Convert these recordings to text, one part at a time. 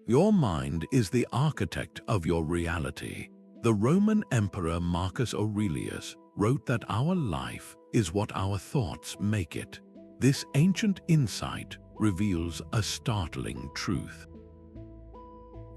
Your mind is the architect of your reality. The Roman Emperor Marcus Aurelius wrote that our life is what our thoughts make it. This ancient insight reveals a startling truth.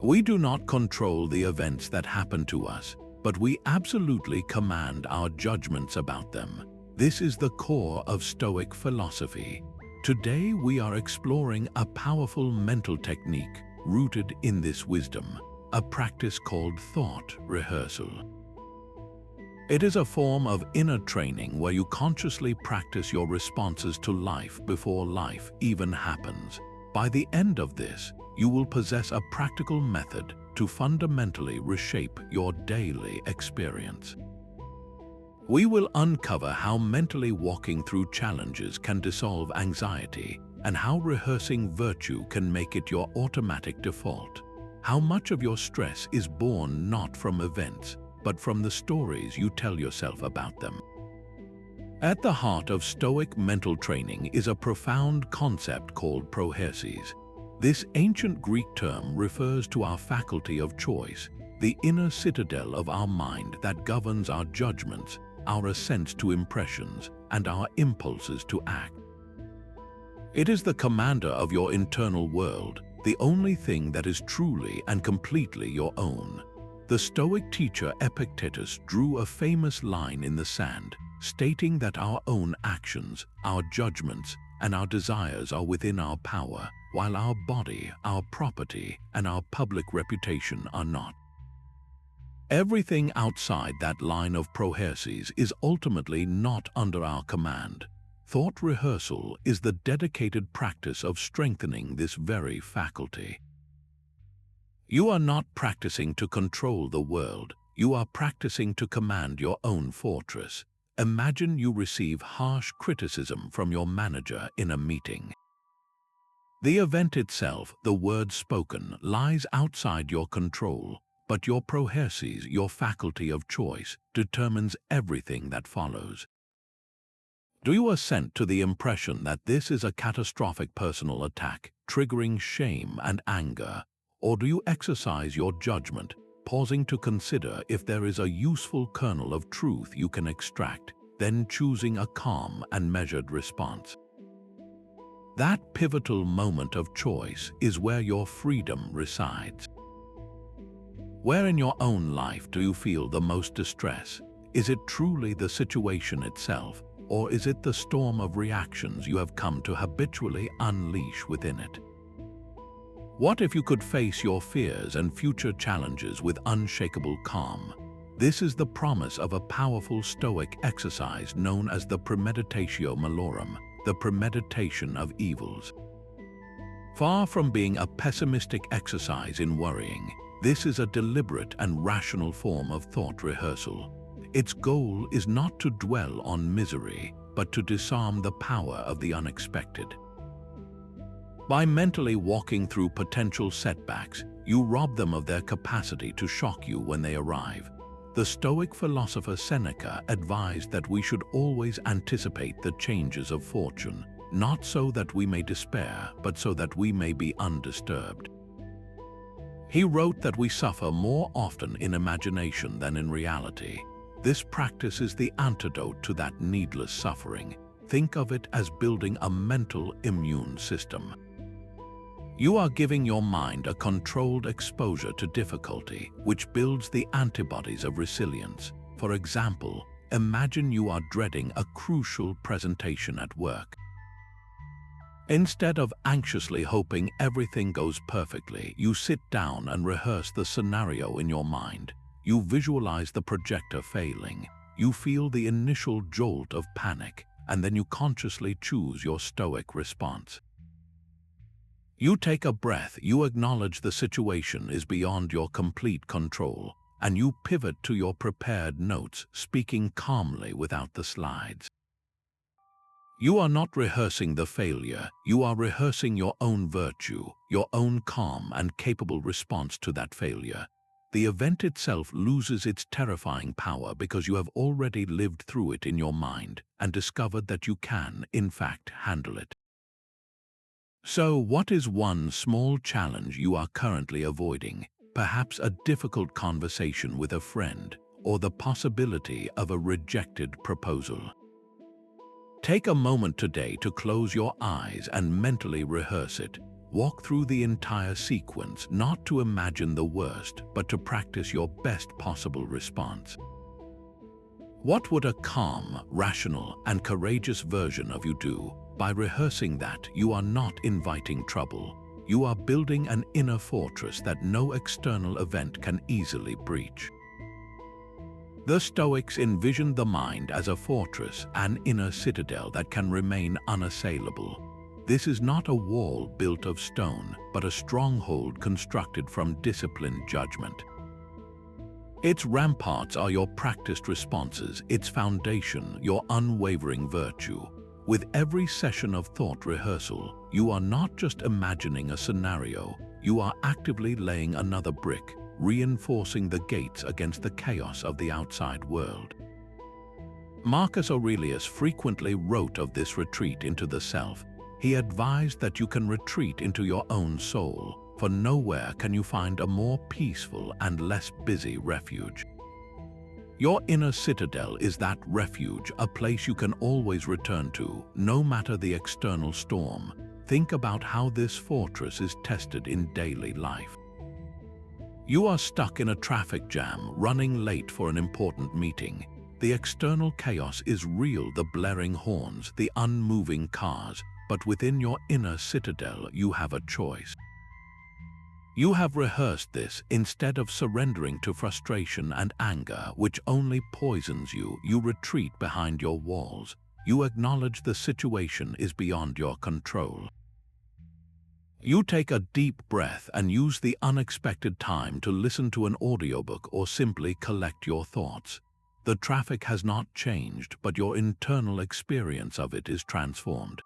We do not control the events that happen to us, but we absolutely command our judgments about them. This is the core of Stoic philosophy. Today we are exploring a powerful mental technique rooted in this wisdom, a practice called thought rehearsal. It is a form of inner training where you consciously practice your responses to life before life even happens. By the end of this, you will possess a practical method to fundamentally reshape your daily experience. We will uncover how mentally walking through challenges can dissolve anxiety and how rehearsing virtue can make it your automatic default. How much of your stress is born not from events, but from the stories you tell yourself about them. At the heart of Stoic mental training is a profound concept called Prohairesis. This ancient Greek term refers to our faculty of choice, the inner citadel of our mind that governs our judgments, our assent to impressions, and our impulses to act. It is the commander of your internal world, the only thing that is truly and completely your own. The Stoic teacher Epictetus drew a famous line in the sand, stating that our own actions, our judgments, and our desires are within our power, while our body, our property, and our public reputation are not. Everything outside that line of Prohairesis is ultimately not under our command. Thought rehearsal is the dedicated practice of strengthening this very faculty. You are not practicing to control the world, you are practicing to command your own fortress. Imagine you receive harsh criticism from your manager in a meeting. The event itself, the word spoken, lies outside your control, but your Prohairesis, your faculty of choice, determines everything that follows. Do you assent to the impression that this is a catastrophic personal attack, triggering shame and anger? Or do you exercise your judgment, pausing to consider if there is a useful kernel of truth you can extract, then choosing a calm and measured response? That pivotal moment of choice is where your freedom resides. Where in your own life do you feel the most distress? Is it truly the situation itself, or is it the storm of reactions you have come to habitually unleash within it? What if you could face your fears and future challenges with unshakable calm? This is the promise of a powerful Stoic exercise known as the Premeditatio Malorum, the Premeditation of Evils. Far from being a pessimistic exercise in worrying, this is a deliberate and rational form of thought rehearsal. Its goal is not to dwell on misery, but to disarm the power of the unexpected. By mentally walking through potential setbacks, you rob them of their capacity to shock you when they arrive. The Stoic philosopher Seneca advised that we should always anticipate the changes of fortune, not so that we may despair, but so that we may be undisturbed. He wrote that we suffer more often in imagination than in reality. This practice is the antidote to that needless suffering. Think of it as building a mental immune system. You are giving your mind a controlled exposure to difficulty, which builds the antibodies of resilience. For example, imagine you are dreading a crucial presentation at work. Instead of anxiously hoping everything goes perfectly, you sit down and rehearse the scenario in your mind. You visualize the projector failing. You feel the initial jolt of panic, and then you consciously choose your Stoic response. You take a breath, you acknowledge the situation is beyond your complete control, and you pivot to your prepared notes, speaking calmly without the slides. You are not rehearsing the failure, you are rehearsing your own virtue, your own calm and capable response to that failure. The event itself loses its terrifying power because you have already lived through it in your mind and discovered that you can, in fact, handle it. So, what is one small challenge you are currently avoiding? Perhaps a difficult conversation with a friend, or the possibility of a rejected proposal. Take a moment today to close your eyes and mentally rehearse it. Walk through the entire sequence, not to imagine the worst, but to practice your best possible response. What would a calm, rational, and courageous version of you do? By rehearsing that, you are not inviting trouble. You are building an inner fortress that no external event can easily breach. The Stoics envisioned the mind as a fortress, an inner citadel that can remain unassailable. This is not a wall built of stone, but a stronghold constructed from disciplined judgment. Its ramparts are your practiced responses, its foundation, your unwavering virtue. With every session of thought rehearsal, you are not just imagining a scenario, you are actively laying another brick, reinforcing the gates against the chaos of the outside world. Marcus Aurelius frequently wrote of this retreat into the self. He advised that you can retreat into your own soul, for nowhere can you find a more peaceful and less busy refuge. Your inner citadel is that refuge, a place you can always return to, no matter the external storm. Think about how this fortress is tested in daily life. You are stuck in a traffic jam, running late for an important meeting. The external chaos is real, the blaring horns, the unmoving cars, but within your inner citadel you have a choice. You have rehearsed this. Instead of surrendering to frustration and anger, which only poisons you, you retreat behind your walls. You acknowledge the situation is beyond your control. You take a deep breath and use the unexpected time to listen to an audiobook or simply collect your thoughts. The traffic has not changed, but your internal experience of it is transformed.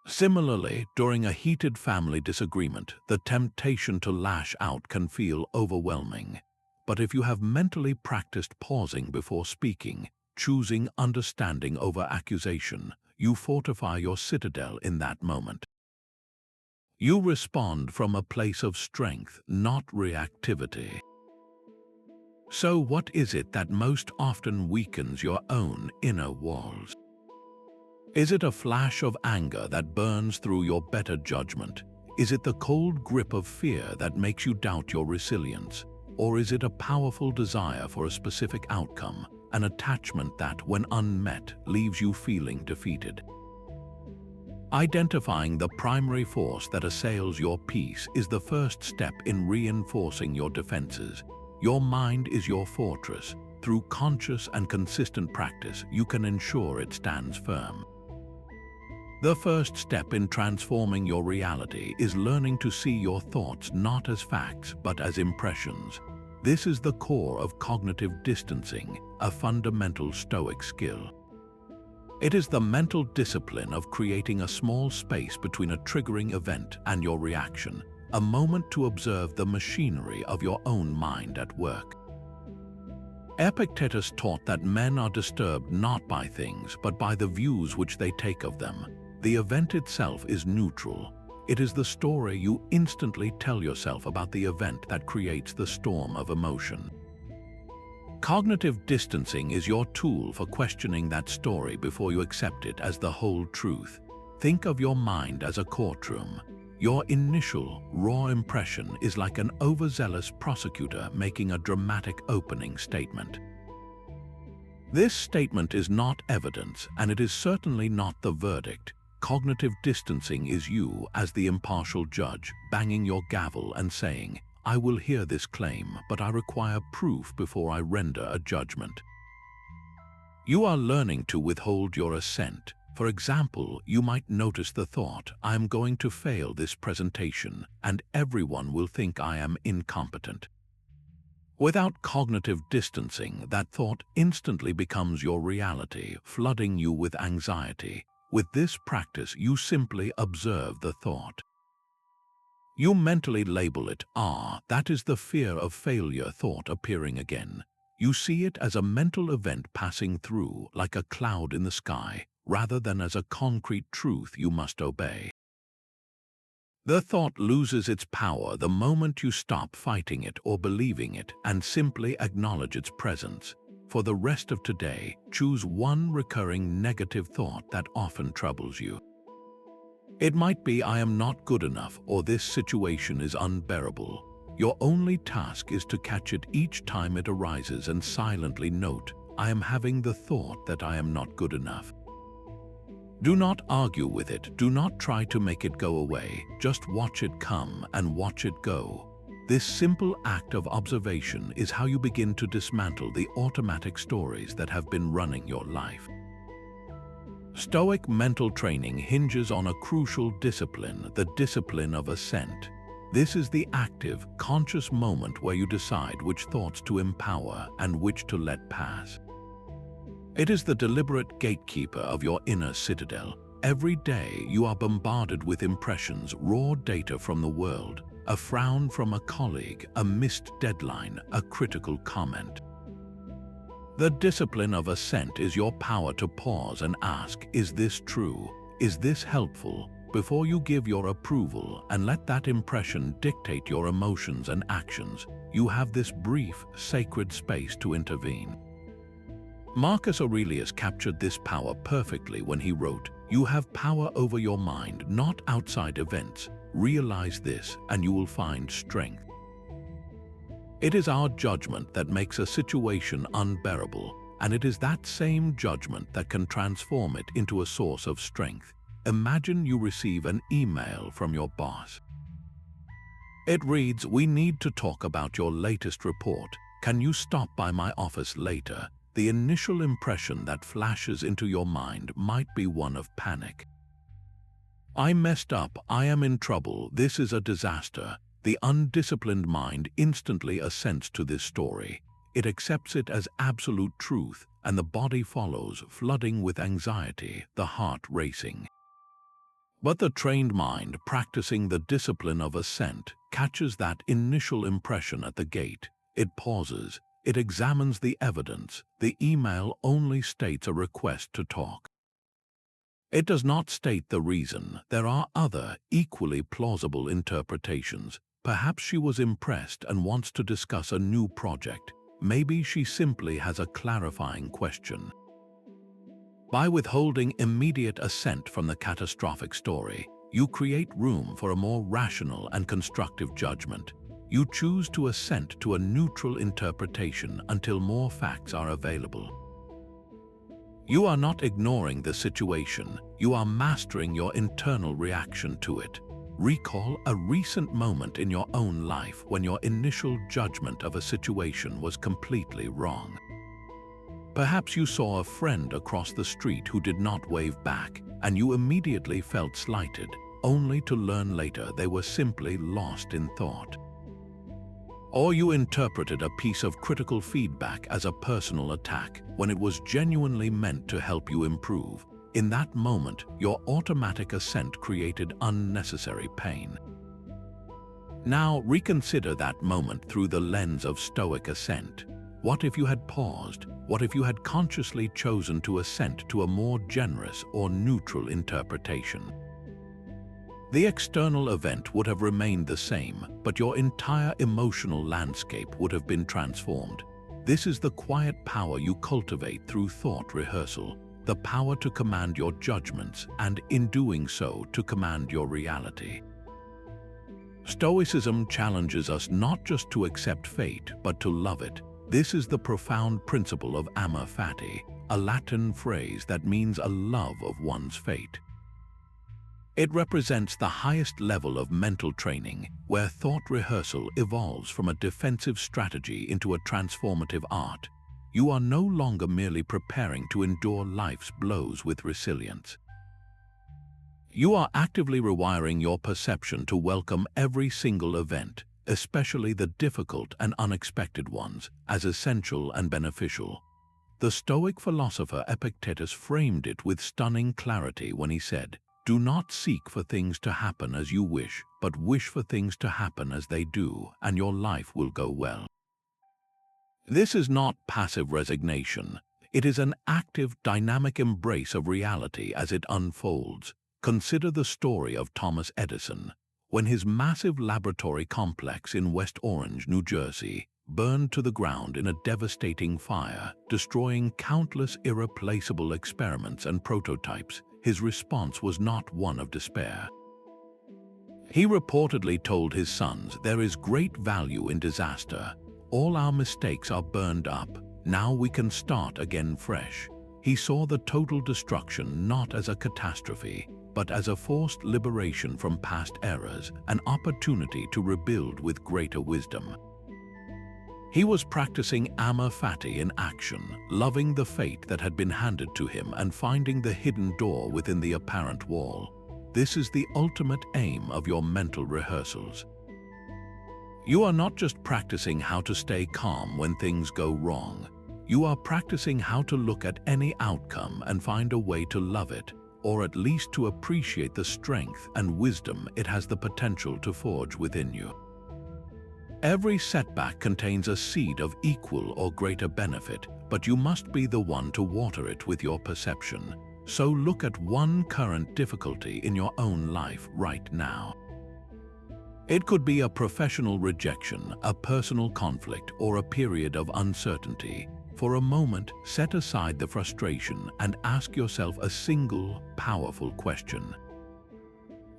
Similarly, during a heated family disagreement, the temptation to lash out can feel overwhelming. But if you have mentally practiced pausing before speaking, choosing understanding over accusation, you fortify your citadel in that moment. You respond from a place of strength, not reactivity. So what is it that most often weakens your own inner walls? Is it a flash of anger that burns through your better judgment? Is it the cold grip of fear that makes you doubt your resilience? Or is it a powerful desire for a specific outcome, an attachment that, when unmet, leaves you feeling defeated? Identifying the primary force that assails your peace is the first step in reinforcing your defenses. Your mind is your fortress. Through conscious and consistent practice, you can ensure it stands firm. The first step in transforming your reality is learning to see your thoughts not as facts but as impressions. This is the core of cognitive distancing, a fundamental Stoic skill. It is the mental discipline of creating a small space between a triggering event and your reaction, a moment to observe the machinery of your own mind at work. Epictetus taught that men are disturbed not by things, but by the views which they take of them. The event itself is neutral. It is the story you instantly tell yourself about the event that creates the storm of emotion. Cognitive distancing is your tool for questioning that story before you accept it as the whole truth. Think of your mind as a courtroom. Your initial, raw impression is like an overzealous prosecutor making a dramatic opening statement. This statement is not evidence, and it is certainly not the verdict. Cognitive distancing is you, as the impartial judge, banging your gavel and saying, "I will hear this claim, but I require proof before I render a judgment." You are learning to withhold your assent. For example, you might notice the thought, "I am going to fail this presentation, and everyone will think I am incompetent." Without cognitive distancing, that thought instantly becomes your reality, flooding you with anxiety. With this practice, you simply observe the thought. You mentally label it, that is the fear of failure thought appearing again. You see it as a mental event passing through, like a cloud in the sky, rather than as a concrete truth you must obey. The thought loses its power the moment you stop fighting it or believing it and simply acknowledge its presence. For the rest of today, choose one recurring negative thought that often troubles you. It might be, "I am not good enough," or "this situation is unbearable." Your only task is to catch it each time it arises and silently note, "I am having the thought that I am not good enough." Do not argue with it, do not try to make it go away, just watch it come and watch it go. This simple act of observation is how you begin to dismantle the automatic stories that have been running your life. Stoic mental training hinges on a crucial discipline, the discipline of assent. This is the active, conscious moment where you decide which thoughts to empower and which to let pass. It is the deliberate gatekeeper of your inner citadel. Every day you are bombarded with impressions, raw data from the world, a frown from a colleague, a missed deadline, a critical comment. The discipline of assent is your power to pause and ask, "Is this true? Is this helpful?" before you give your approval and let that impression dictate your emotions and actions. You have this brief, sacred space to intervene. Marcus Aurelius captured this power perfectly when he wrote, "You have power over your mind, not outside events. Realize this, and you will find strength." It is our judgment that makes a situation unbearable, and it is that same judgment that can transform it into a source of strength. Imagine you receive an email from your boss. It reads, "We need to talk about your latest report. Can you stop by my office later?" The initial impression that flashes into your mind might be one of panic. "I messed up, I am in trouble, this is a disaster." The undisciplined mind instantly assents to this story. It accepts it as absolute truth, and the body follows, flooding with anxiety, the heart racing. But the trained mind, practicing the discipline of assent, catches that initial impression at the gate. It pauses. It examines the evidence. The email only states a request to talk. It does not state the reason. There are other, equally plausible interpretations. Perhaps she was impressed and wants to discuss a new project. Maybe she simply has a clarifying question. By withholding immediate assent from the catastrophic story, you create room for a more rational and constructive judgment. You choose to assent to a neutral interpretation until more facts are available. You are not ignoring the situation, you are mastering your internal reaction to it. Recall a recent moment in your own life when your initial judgment of a situation was completely wrong. Perhaps you saw a friend across the street who did not wave back, and you immediately felt slighted, only to learn later they were simply lost in thought. Or you interpreted a piece of critical feedback as a personal attack when it was genuinely meant to help you improve. In that moment, your automatic assent created unnecessary pain. Now reconsider that moment through the lens of Stoic assent. What if you had paused? What if you had consciously chosen to assent to a more generous or neutral interpretation? The external event would have remained the same, but your entire emotional landscape would have been transformed. This is the quiet power you cultivate through thought rehearsal, the power to command your judgments and, in doing so, to command your reality. Stoicism challenges us not just to accept fate, but to love it. This is the profound principle of Amor Fati, a Latin phrase that means a love of one's fate. It represents the highest level of mental training, where thought rehearsal evolves from a defensive strategy into a transformative art. You are no longer merely preparing to endure life's blows with resilience. You are actively rewiring your perception to welcome every single event, especially the difficult and unexpected ones, as essential and beneficial. The Stoic philosopher Epictetus framed it with stunning clarity when he said, "Do not seek for things to happen as you wish, but wish for things to happen as they do, and your life will go well." This is not passive resignation. It is an active, dynamic embrace of reality as it unfolds. Consider the story of Thomas Edison. when his massive laboratory complex in West Orange, New Jersey, burned to the ground in a devastating fire, destroying countless irreplaceable experiments and prototypes. His response was not one of despair. He reportedly told his sons, "There is great value in disaster. All our mistakes are burned up. Now we can start again fresh." He saw the total destruction not as a catastrophe, but as a forced liberation from past errors, an opportunity to rebuild with greater wisdom. He was practicing Amor Fati in action, loving the fate that had been handed to him and finding the hidden door within the apparent wall. This is the ultimate aim of your mental rehearsals. You are not just practicing how to stay calm when things go wrong. You are practicing how to look at any outcome and find a way to love it, or at least to appreciate the strength and wisdom it has the potential to forge within you. Every setback contains a seed of equal or greater benefit, but you must be the one to water it with your perception. So look at one current difficulty in your own life right now. It could be a professional rejection, a personal conflict, or a period of uncertainty. For a moment, set aside the frustration and ask yourself a single, powerful question.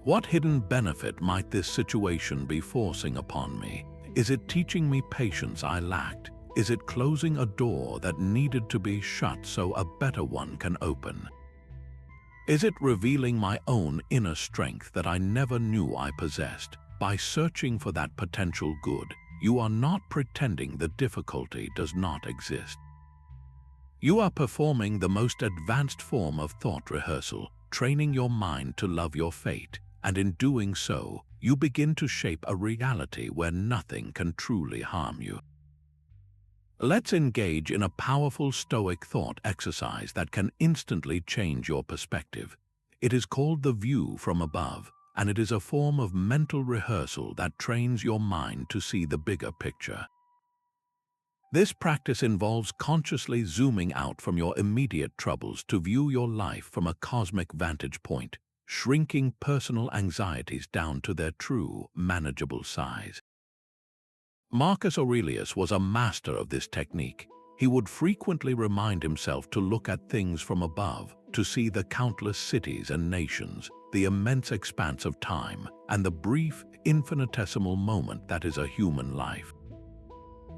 What hidden benefit might this situation be forcing upon me? Is it teaching me patience I lacked? Is it closing a door that needed to be shut so a better one can open? Is it revealing my own inner strength that I never knew I possessed? By searching for that potential good, you are not pretending the difficulty does not exist. You are performing the most advanced form of thought rehearsal, training your mind to love your fate, and in doing so, you begin to shape a reality where nothing can truly harm you. Let's engage in a powerful Stoic thought exercise that can instantly change your perspective. It is called the view from above, and it is a form of mental rehearsal that trains your mind to see the bigger picture. This practice involves consciously zooming out from your immediate troubles to view your life from a cosmic vantage point, shrinking personal anxieties down to their true, manageable size. Marcus Aurelius was a master of this technique. He would frequently remind himself to look at things from above, to see the countless cities and nations, the immense expanse of time, and the brief, infinitesimal moment that is a human life.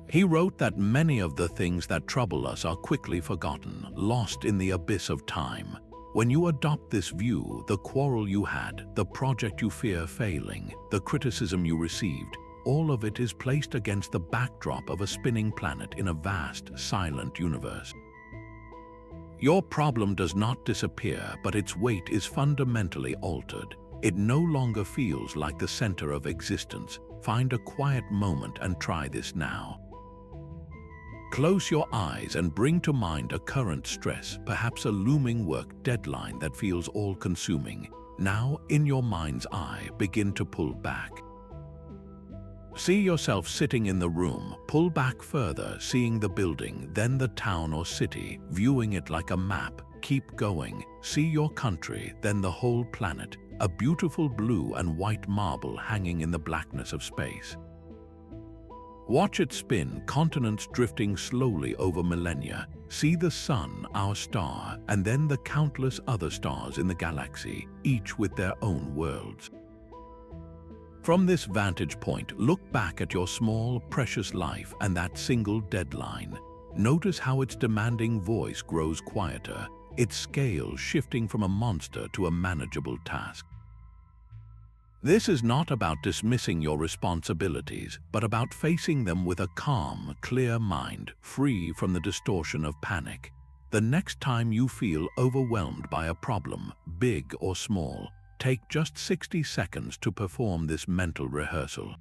He wrote that many of the things that trouble us are quickly forgotten, lost in the abyss of time. When you adopt this view, the quarrel you had, the project you fear failing, the criticism you received, all of it is placed against the backdrop of a spinning planet in a vast, silent universe. Your problem does not disappear, but its weight is fundamentally altered. It no longer feels like the center of existence. Find a quiet moment and try this now. Close your eyes and bring to mind a current stress, perhaps a looming work deadline that feels all-consuming. Now, in your mind's eye, begin to pull back. See yourself sitting in the room, pull back further, seeing the building, then the town or city, viewing it like a map. Keep going. See your country, then the whole planet, a beautiful blue and white marble hanging in the blackness of space. Watch it spin, continents drifting slowly over millennia. See the sun, our star, and then the countless other stars in the galaxy, each with their own worlds. From this vantage point, look back at your small, precious life and that single deadline. Notice how its demanding voice grows quieter, its scale shifting from a monster to a manageable task. This is not about dismissing your responsibilities, but about facing them with a calm, clear mind, free from the distortion of panic. The next time you feel overwhelmed by a problem, big or small, take just 60 seconds to perform this mental rehearsal.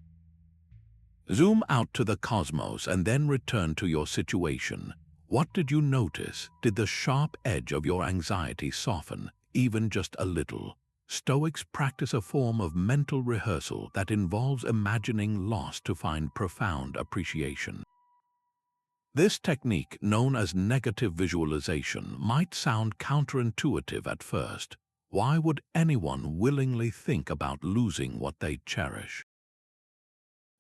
Zoom out to the cosmos and then return to your situation. What did you notice? Did the sharp edge of your anxiety soften, even just a little? Stoics practice a form of mental rehearsal that involves imagining loss to find profound appreciation. This technique, known as negative visualization, might sound counterintuitive at first. Why would anyone willingly think about losing what they cherish?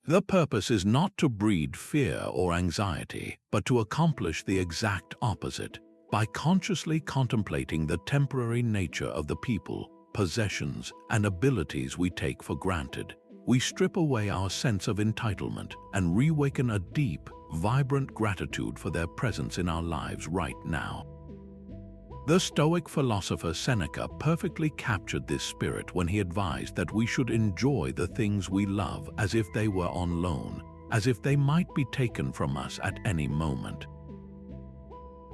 The purpose is not to breed fear or anxiety, but to accomplish the exact opposite. By consciously contemplating the temporary nature of the people, possessions, and abilities we take for granted, we strip away our sense of entitlement and reawaken a deep, vibrant gratitude for their presence in our lives right now. The Stoic philosopher Seneca perfectly captured this spirit when he advised that we should enjoy the things we love as if they were on loan, as if they might be taken from us at any moment.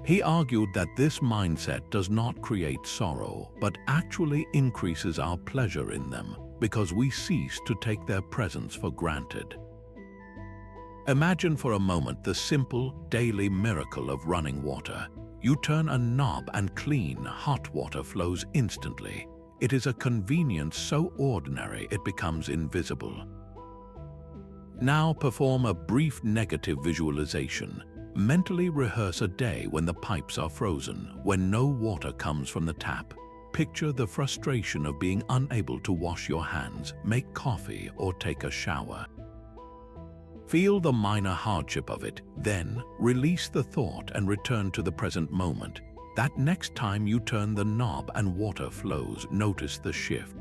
He argued that this mindset does not create sorrow, but actually increases our pleasure in them, because we cease to take their presence for granted. Imagine for a moment the simple, daily miracle of running water. You turn a knob and clean, hot water flows instantly. It is a convenience so ordinary it becomes invisible. Now perform a brief negative visualization. Mentally rehearse a day when the pipes are frozen, when no water comes from the tap. Picture the frustration of being unable to wash your hands, make coffee, or take a shower. Feel the minor hardship of it, then release the thought and return to the present moment. That next time you turn the knob and water flows, notice the shift.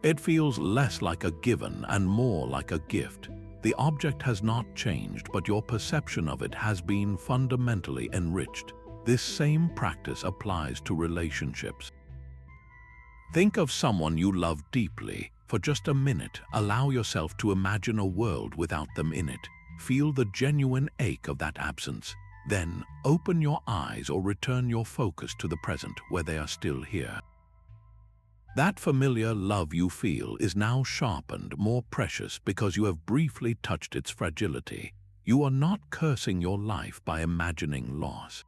It feels less like a given and more like a gift. The object has not changed, but your perception of it has been fundamentally enriched. This same practice applies to relationships. Think of someone you love deeply. For just a minute, allow yourself to imagine a world without them in it. Feel the genuine ache of that absence. Then, open your eyes or return your focus to the present where they are still here. That familiar love you feel is now sharpened, more precious because you have briefly touched its fragility. You are not cursing your life by imagining loss.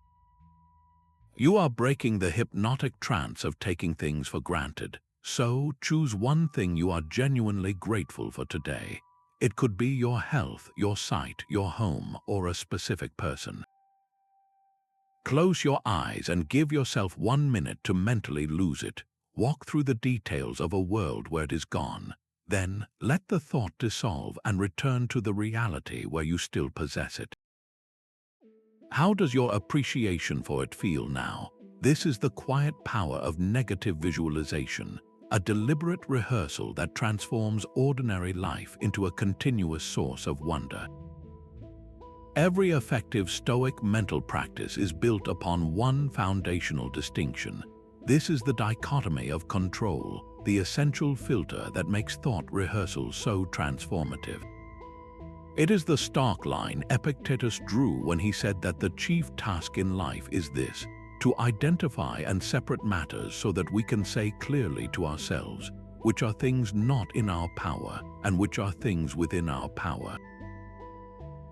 You are breaking the hypnotic trance of taking things for granted. So, choose one thing you are genuinely grateful for today. It could be your health, your sight, your home, or a specific person. Close your eyes and give yourself 1 minute to mentally lose it. Walk through the details of a world where it is gone. Then, let the thought dissolve and return to the reality where you still possess it. How does your appreciation for it feel now? This is the quiet power of negative visualization. A deliberate rehearsal that transforms ordinary life into a continuous source of wonder. Every effective Stoic mental practice is built upon one foundational distinction. This is the dichotomy of control, the essential filter that makes thought rehearsal so transformative. It is the stark line Epictetus drew when he said that the chief task in life is this: to identify and separate matters so that we can say clearly to ourselves which are things not in our power and which are things within our power.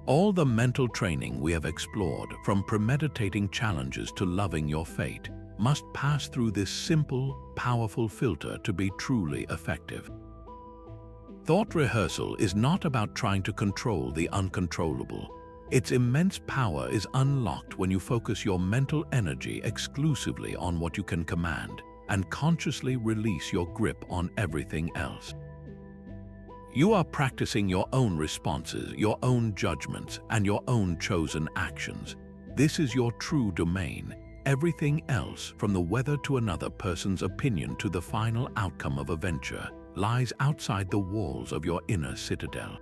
All the mental training we have explored, from premeditating challenges to loving your fate, must pass through this simple, powerful filter to be truly effective. Thought rehearsal is not about trying to control the uncontrollable. Its immense power is unlocked when you focus your mental energy exclusively on what you can command and consciously release your grip on everything else. You are practicing your own responses, your own judgments, and your own chosen actions. This is your true domain. Everything else, from the weather to another person's opinion to the final outcome of a venture, lies outside the walls of your inner citadel.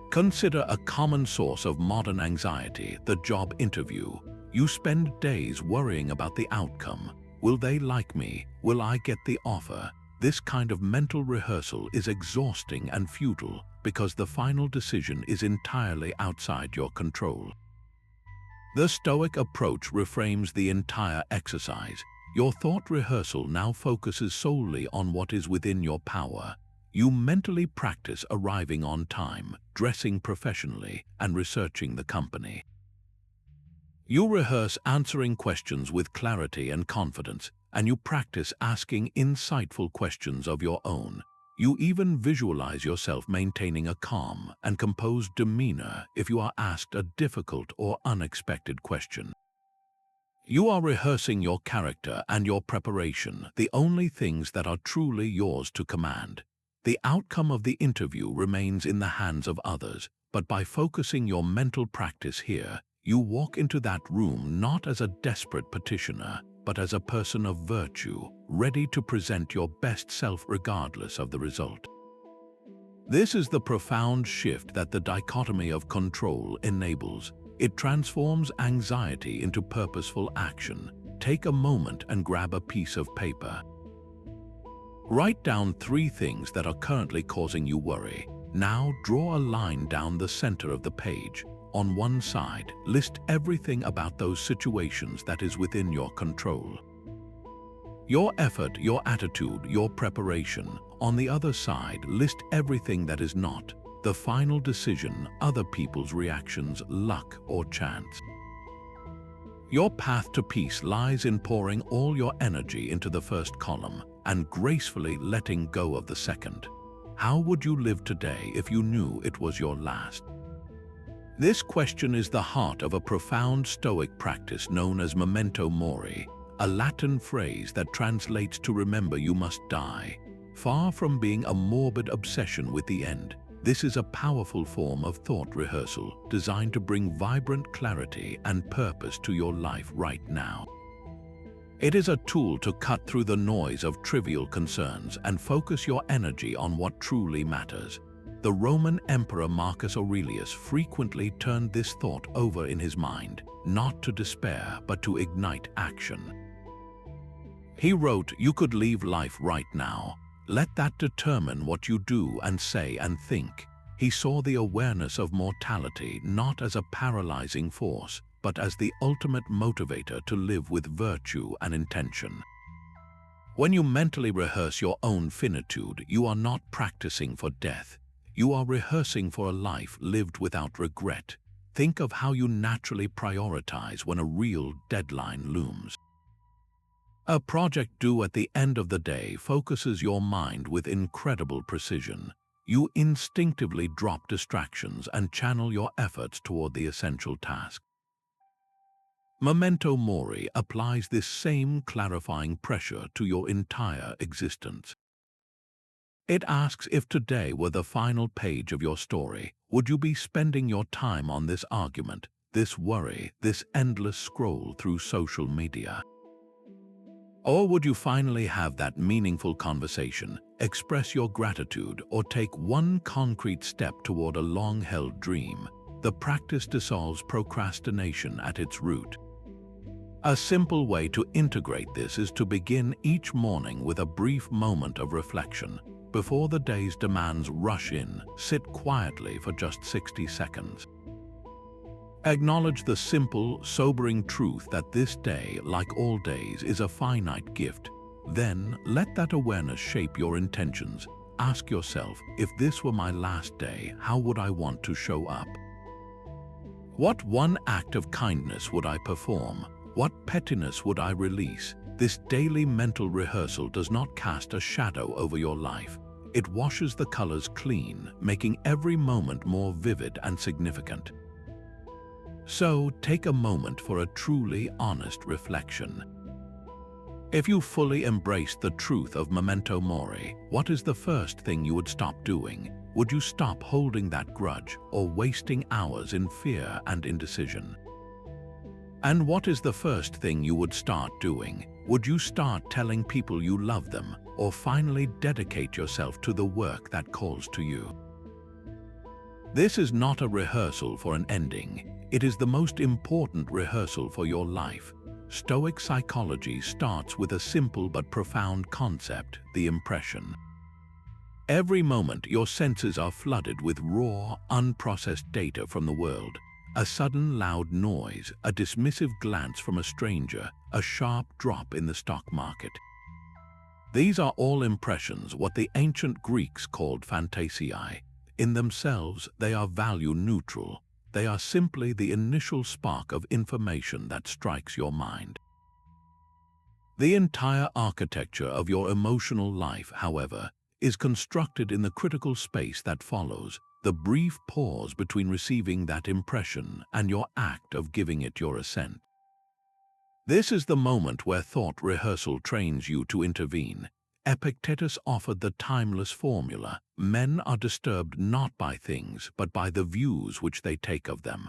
Consider a common source of modern anxiety, the job interview. You spend days worrying about the outcome. Will they like me? Will I get the offer? This kind of mental rehearsal is exhausting and futile because the final decision is entirely outside your control. The Stoic approach reframes the entire exercise. Your thought rehearsal now focuses solely on what is within your power. You mentally practice arriving on time, dressing professionally, and researching the company. You rehearse answering questions with clarity and confidence, and you practice asking insightful questions of your own. You even visualize yourself maintaining a calm and composed demeanor if you are asked a difficult or unexpected question. You are rehearsing your character and your preparation, the only things that are truly yours to command. The outcome of the interview remains in the hands of others, but by focusing your mental practice here, you walk into that room not as a desperate petitioner, but as a person of virtue, ready to present your best self regardless of the result. This is the profound shift that the dichotomy of control enables. It transforms anxiety into purposeful action. Take a moment and grab a piece of paper. Write down 3 things that are currently causing you worry. Now draw a line down the center of the page. On one side, list everything about those situations that is within your control. Your effort, your attitude, your preparation. On the other side, list everything that is not. The final decision, other people's reactions, luck or chance. Your path to peace lies in pouring all your energy into the first column and gracefully letting go of the second. How would you live today if you knew it was your last? This question is the heart of a profound Stoic practice known as Memento Mori, a Latin phrase that translates to remember you must die. Far from being a morbid obsession with the end, this is a powerful form of thought rehearsal designed to bring vibrant clarity and purpose to your life right now. It is a tool to cut through the noise of trivial concerns and focus your energy on what truly matters. The Roman Emperor Marcus Aurelius frequently turned this thought over in his mind, not to despair but to ignite action. He wrote, "You could leave life right now. Let that determine what you do and say and think." He saw the awareness of mortality not as a paralyzing force, but as the ultimate motivator to live with virtue and intention. When you mentally rehearse your own finitude, you are not practicing for death. You are rehearsing for a life lived without regret. Think of how you naturally prioritize when a real deadline looms. A project due at the end of the day focuses your mind with incredible precision. You instinctively drop distractions and channel your efforts toward the essential task. Memento Mori applies this same clarifying pressure to your entire existence. It asks, if today were the final page of your story, would you be spending your time on this argument, this worry, this endless scroll through social media? Or would you finally have that meaningful conversation, express your gratitude, or take one concrete step toward a long-held dream? The practice dissolves procrastination at its root. A simple way to integrate this is to begin each morning with a brief moment of reflection. Before the day's demands rush in, sit quietly for just 60 seconds. Acknowledge the simple, sobering truth that this day, like all days, is a finite gift. Then, let that awareness shape your intentions. Ask yourself, if this were my last day, how would I want to show up? What one act of kindness would I perform? What pettiness would I release? This daily mental rehearsal does not cast a shadow over your life. It washes the colors clean, making every moment more vivid and significant. So, take a moment for a truly honest reflection. If you fully embraced the truth of Memento Mori, what is the first thing you would stop doing? Would you stop holding that grudge or wasting hours in fear and indecision? And what is the first thing you would start doing? Would you start telling people you love them, or finally dedicate yourself to the work that calls to you? This is not a rehearsal for an ending. It is the most important rehearsal for your life. Stoic psychology starts with a simple but profound concept, the impression. Every moment your senses are flooded with raw, unprocessed data from the world. A sudden loud noise, a dismissive glance from a stranger, a sharp drop in the stock market. These are all impressions, what the ancient Greeks called phantasiae. In themselves, they are value neutral. They are simply the initial spark of information that strikes your mind. The entire architecture of your emotional life, however, is constructed in the critical space that follows, the brief pause between receiving that impression and your act of giving it your assent. This is the moment where thought rehearsal trains you to intervene. Epictetus offered the timeless formula: men are disturbed not by things, but by the views which they take of them.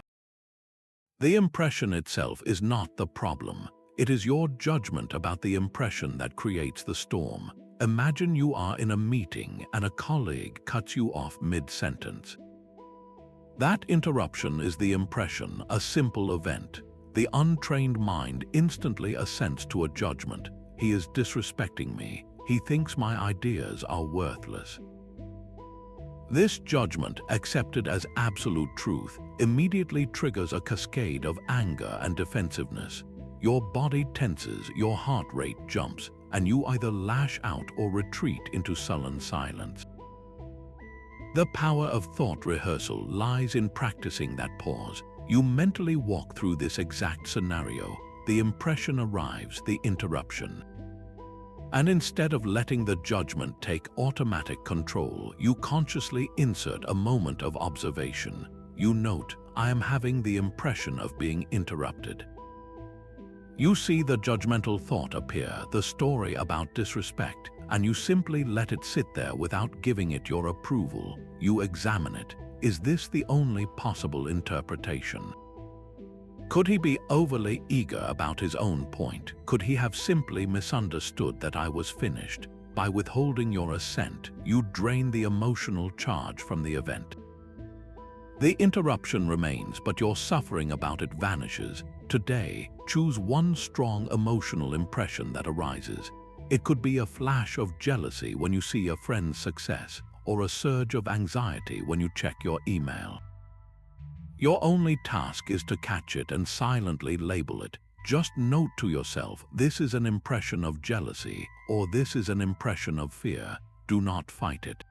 The impression itself is not the problem. It is your judgment about the impression that creates the storm. Imagine you are in a meeting and a colleague cuts you off mid-sentence. That interruption is the impression, a simple event. The untrained mind instantly assents to a judgment. He is disrespecting me. He thinks my ideas are worthless. This judgment, accepted as absolute truth, immediately triggers a cascade of anger and defensiveness. Your body tenses, your heart rate jumps, and you either lash out or retreat into sullen silence. The power of thought rehearsal lies in practicing that pause. You mentally walk through this exact scenario. The impression arrives, the interruption. And instead of letting the judgment take automatic control, you consciously insert a moment of observation. You note, I am having the impression of being interrupted. You see the judgmental thought appear, the story about disrespect, and you simply let it sit there without giving it your approval. You examine it. Is this the only possible interpretation? Could he be overly eager about his own point? Could he have simply misunderstood that I was finished? By withholding your assent, you drain the emotional charge from the event. The interruption remains, but your suffering about it vanishes. Today, choose one strong emotional impression that arises. It could be a flash of jealousy when you see a friend's success, or a surge of anxiety when you check your email. Your only task is to catch it and silently label it. Just note to yourself, this is an impression of jealousy, or this is an impression of fear. Do not fight it.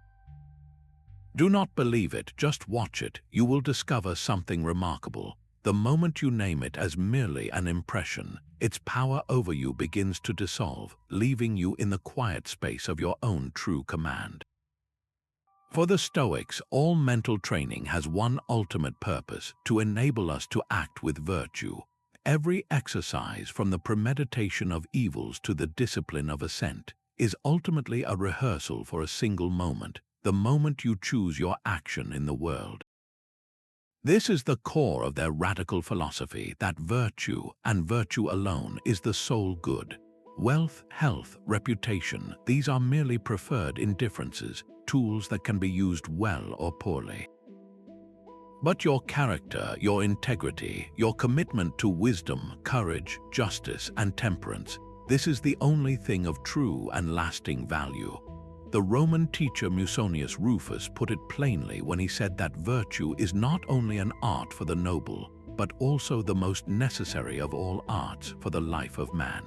Do not believe it, just watch it. You will discover something remarkable. The moment you name it as merely an impression, its power over you begins to dissolve, leaving you in the quiet space of your own true command. For the Stoics, all mental training has one ultimate purpose: to enable us to act with virtue. Every exercise, from the Premeditation of Evils to the discipline of Assent, is ultimately a rehearsal for a single moment, the moment you choose your action in the world. This is the core of their radical philosophy, that virtue, and virtue alone, is the sole good. Wealth, health, reputation, these are merely preferred indifferences, tools that can be used well or poorly. But your character, your integrity, your commitment to wisdom, courage, justice, and temperance, this is the only thing of true and lasting value. The Roman teacher Musonius Rufus put it plainly when he said that virtue is not only an art for the noble, but also the most necessary of all arts for the life of man.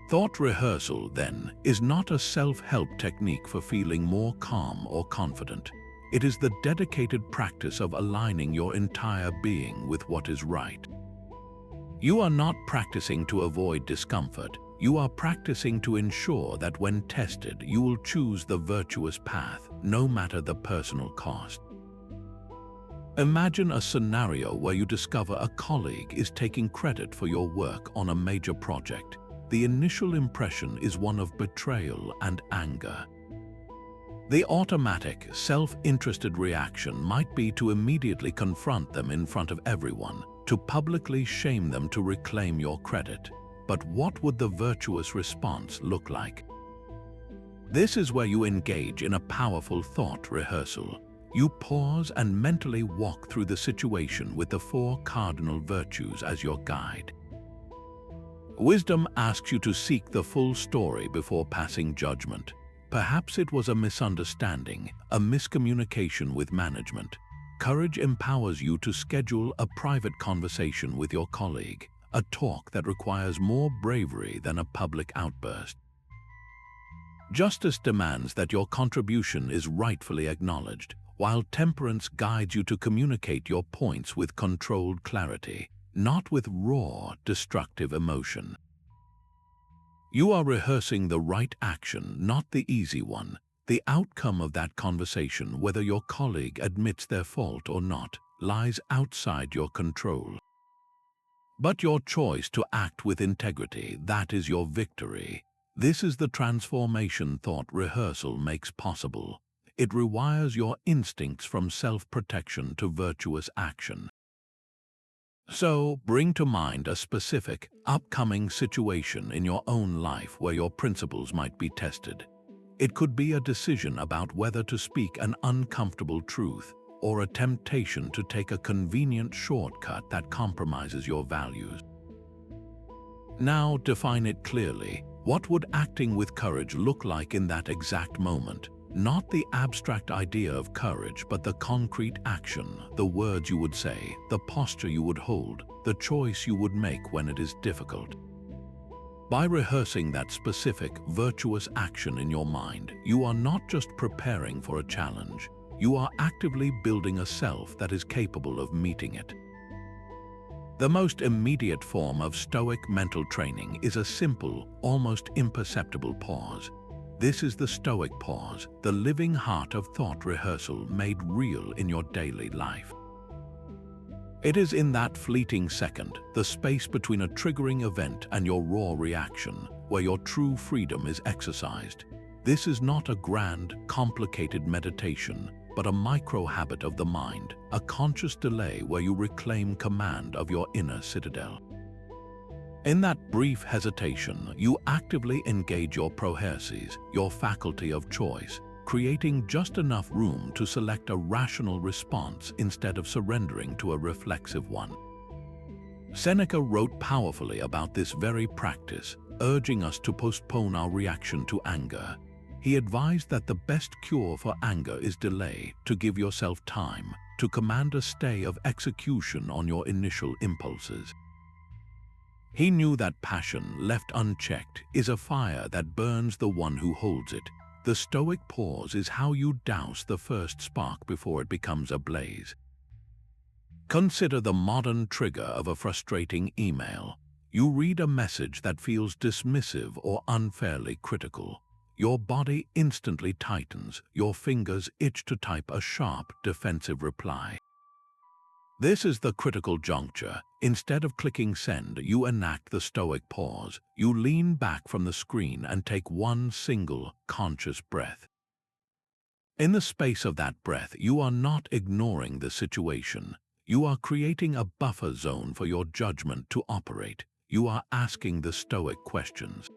Thought rehearsal, then, is not a self-help technique for feeling more calm or confident. It is the dedicated practice of aligning your entire being with what is right. You are not practicing to avoid discomfort. You are practicing to ensure that when tested, you will choose the virtuous path, no matter the personal cost. Imagine a scenario where you discover a colleague is taking credit for your work on a major project. The initial impression is one of betrayal and anger. The automatic, self-interested reaction might be to immediately confront them in front of everyone, to publicly shame them to reclaim your credit. But what would the virtuous response look like? This is where you engage in a powerful thought rehearsal. You pause and mentally walk through the situation with the 4 cardinal virtues as your guide. Wisdom asks you to seek the full story before passing judgment. Perhaps it was a misunderstanding, a miscommunication with management. Courage empowers you to schedule a private conversation with your colleague, a talk that requires more bravery than a public outburst. Justice demands that your contribution is rightfully acknowledged, while temperance guides you to communicate your points with controlled clarity, not with raw, destructive emotion. You are rehearsing the right action, not the easy one. The outcome of that conversation, whether your colleague admits their fault or not, lies outside your control. But your choice to act with integrity, that is your victory. This is the transformation thought rehearsal makes possible. It rewires your instincts from self-protection to virtuous action. So, bring to mind a specific, upcoming situation in your own life where your principles might be tested. It could be a decision about whether to speak an uncomfortable truth, or a temptation to take a convenient shortcut that compromises your values. Now define it clearly. What would acting with courage look like in that exact moment? Not the abstract idea of courage, but the concrete action, the words you would say, the posture you would hold, the choice you would make when it is difficult. By rehearsing that specific, virtuous action in your mind, you are not just preparing for a challenge. You are actively building a self that is capable of meeting it. The most immediate form of Stoic mental training is a simple, almost imperceptible pause. This is the Stoic pause, the living heart of thought rehearsal made real in your daily life. It is in that fleeting second, the space between a triggering event and your raw reaction, where your true freedom is exercised. This is not a grand, complicated meditation, but a micro-habit of the mind, a conscious delay where you reclaim command of your inner citadel. In that brief hesitation, you actively engage your Prohairesis, your faculty of choice, creating just enough room to select a rational response instead of surrendering to a reflexive one. Seneca wrote powerfully about this very practice, urging us to postpone our reaction to anger. He advised that the best cure for anger is delay, to give yourself time, to command a stay of execution on your initial impulses. He knew that passion, left unchecked, is a fire that burns the one who holds it. The Stoic pause is how you douse the first spark before it becomes a blaze. Consider the modern trigger of a frustrating email. You read a message that feels dismissive or unfairly critical. Your body instantly tightens, your fingers itch to type a sharp, defensive reply. This is the critical juncture. Instead of clicking send, you enact the Stoic pause. You lean back from the screen and take one single, conscious breath. In the space of that breath, you are not ignoring the situation. You are creating a buffer zone for your judgment to operate. You are asking the Stoic questions.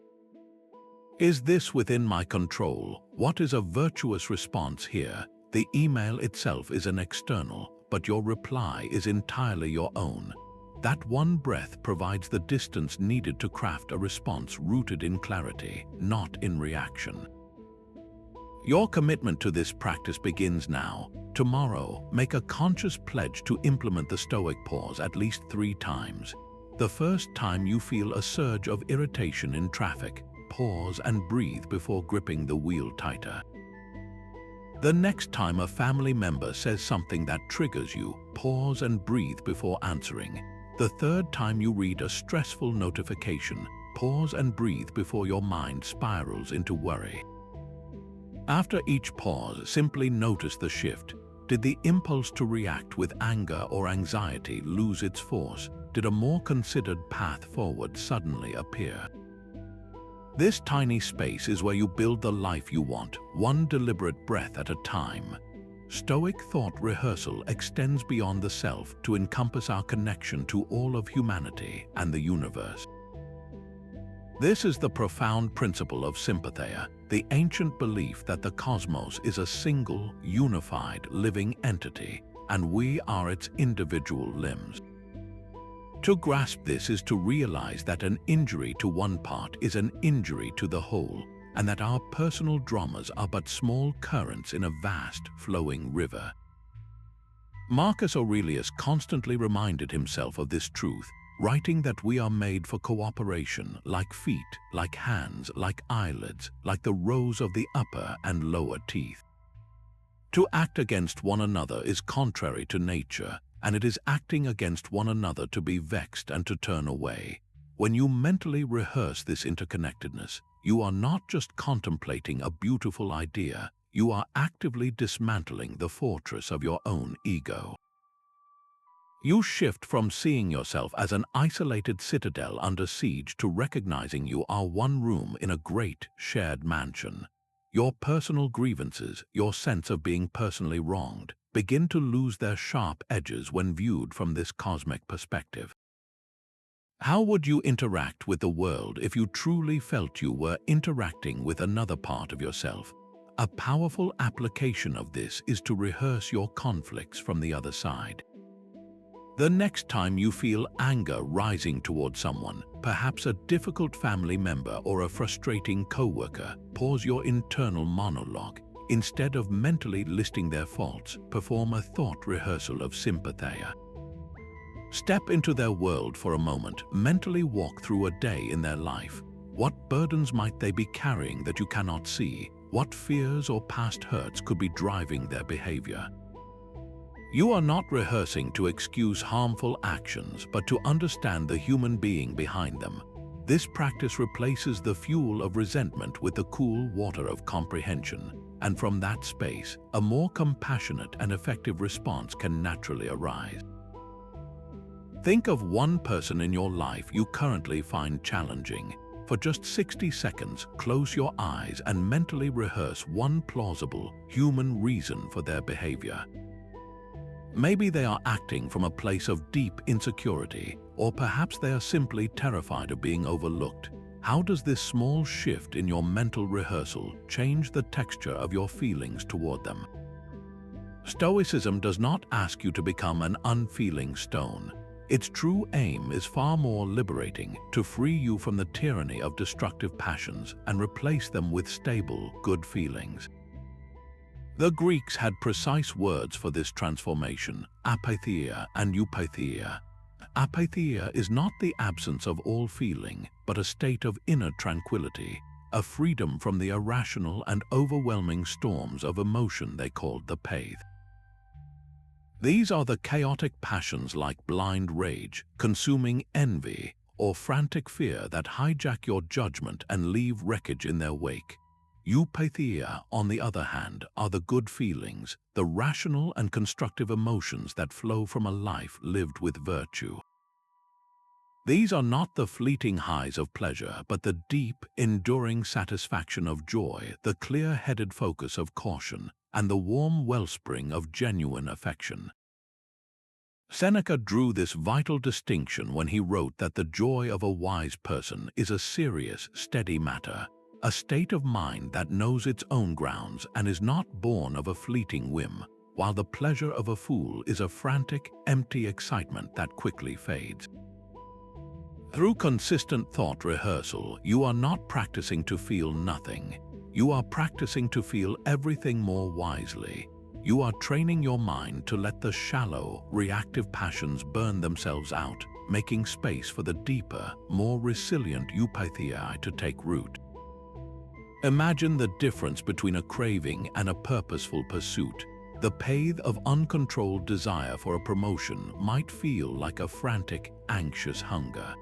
Is this within my control? What is a virtuous response here? The email itself is an external, but your reply is entirely your own. That one breath provides the distance needed to craft a response rooted in clarity, not in reaction. Your commitment to this practice begins now. Tomorrow, make a conscious pledge to implement the Stoic pause at least 3 times. The first time you feel a surge of irritation in traffic, pause and breathe before gripping the wheel tighter. The next time a family member says something that triggers you, pause and breathe before answering. The third time you read a stressful notification, pause and breathe before your mind spirals into worry. After each pause, simply notice the shift. Did the impulse to react with anger or anxiety lose its force? Did a more considered path forward suddenly appear? This tiny space is where you build the life you want, one deliberate breath at a time. Stoic thought rehearsal extends beyond the self to encompass our connection to all of humanity and the universe. This is the profound principle of Sympatheia, the ancient belief that the cosmos is a single, unified, living entity, and we are its individual limbs. To grasp this is to realize that an injury to one part is an injury to the whole, and that our personal dramas are but small currents in a vast, flowing river. Marcus Aurelius constantly reminded himself of this truth, writing that we are made for cooperation, like feet, like hands, like eyelids, like the rows of the upper and lower teeth. To act against one another is contrary to nature, and it is acting against one another to be vexed and to turn away. When you mentally rehearse this interconnectedness, you are not just contemplating a beautiful idea, you are actively dismantling the fortress of your own ego. You shift from seeing yourself as an isolated citadel under siege to recognizing you are one room in a great shared mansion. Your personal grievances, your sense of being personally wronged, begin to lose their sharp edges when viewed from this cosmic perspective. How would you interact with the world if you truly felt you were interacting with another part of yourself? A powerful application of this is to rehearse your conflicts from the other side. The next time you feel anger rising toward someone, perhaps a difficult family member or a frustrating coworker, pause your internal monologue. Instead of mentally listing their faults, perform a thought rehearsal of Sympatheia. Step into their world for a moment, mentally walk through a day in their life. What burdens might they be carrying that you cannot see? What fears or past hurts could be driving their behavior? You are not rehearsing to excuse harmful actions, but to understand the human being behind them. This practice replaces the fuel of resentment with the cool water of comprehension, and from that space, a more compassionate and effective response can naturally arise. Think of one person in your life you currently find challenging. For just 60 seconds, close your eyes and mentally rehearse one plausible, human reason for their behavior. Maybe they are acting from a place of deep insecurity, or perhaps they are simply terrified of being overlooked. How does this small shift in your mental rehearsal change the texture of your feelings toward them? Stoicism does not ask you to become an unfeeling stone. Its true aim is far more liberating, to free you from the tyranny of destructive passions and replace them with stable, good feelings. The Greeks had precise words for this transformation: apatheia and eupatheia. Apatheia is not the absence of all feeling, but a state of inner tranquility, a freedom from the irrational and overwhelming storms of emotion they called the path. These are the chaotic passions like blind rage, consuming envy, or frantic fear that hijack your judgment and leave wreckage in their wake. Eupatheia, on the other hand, are the good feelings, the rational and constructive emotions that flow from a life lived with virtue. These are not the fleeting highs of pleasure, but the deep, enduring satisfaction of joy, the clear-headed focus of caution, and the warm wellspring of genuine affection. Seneca drew this vital distinction when he wrote that the joy of a wise person is a serious, steady matter, a state of mind that knows its own grounds and is not born of a fleeting whim, while the pleasure of a fool is a frantic, empty excitement that quickly fades. Through consistent thought rehearsal, you are not practicing to feel nothing. You are practicing to feel everything more wisely. You are training your mind to let the shallow, reactive passions burn themselves out, making space for the deeper, more resilient eupatheiae to take root. Imagine the difference between a craving and a purposeful pursuit. The path of uncontrolled desire for a promotion might feel like a frantic, anxious hunger.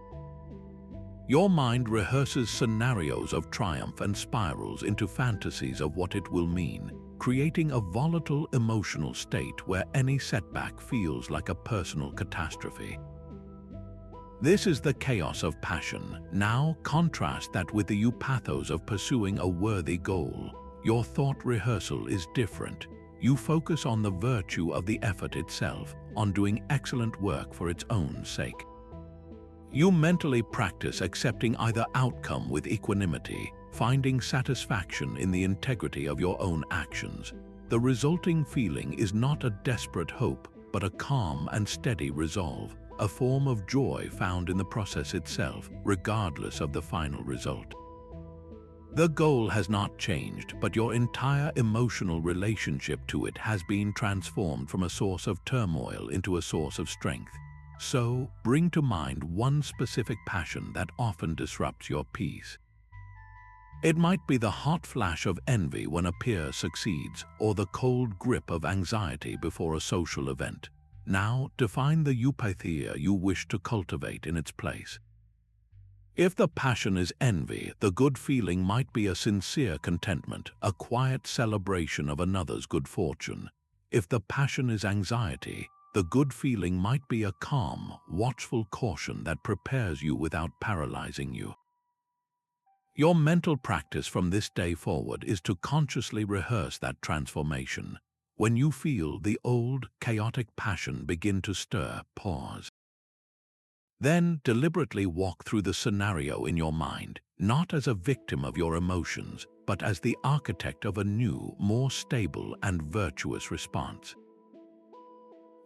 Your mind rehearses scenarios of triumph and spirals into fantasies of what it will mean, creating a volatile emotional state where any setback feels like a personal catastrophe. This is the chaos of passion. Now contrast that with the eupathos of pursuing a worthy goal. Your thought rehearsal is different. You focus on the virtue of the effort itself, on doing excellent work for its own sake. You mentally practice accepting either outcome with equanimity, finding satisfaction in the integrity of your own actions. The resulting feeling is not a desperate hope, but a calm and steady resolve, a form of joy found in the process itself, regardless of the final result. The goal has not changed, but your entire emotional relationship to it has been transformed from a source of turmoil into a source of strength. So, bring to mind one specific passion that often disrupts your peace. It might be the hot flash of envy when a peer succeeds, or the cold grip of anxiety before a social event. Now, define the eupatheia you wish to cultivate in its place. If the passion is envy, the good feeling might be a sincere contentment, a quiet celebration of another's good fortune. If the passion is anxiety, The good feeling might be a calm, watchful caution that prepares you without paralyzing you. Your mental practice from this day forward is to consciously rehearse that transformation. When you feel the old, chaotic passion begin to stir, pause. Then deliberately walk through the scenario in your mind, not as a victim of your emotions, but as the architect of a new, more stable and virtuous response.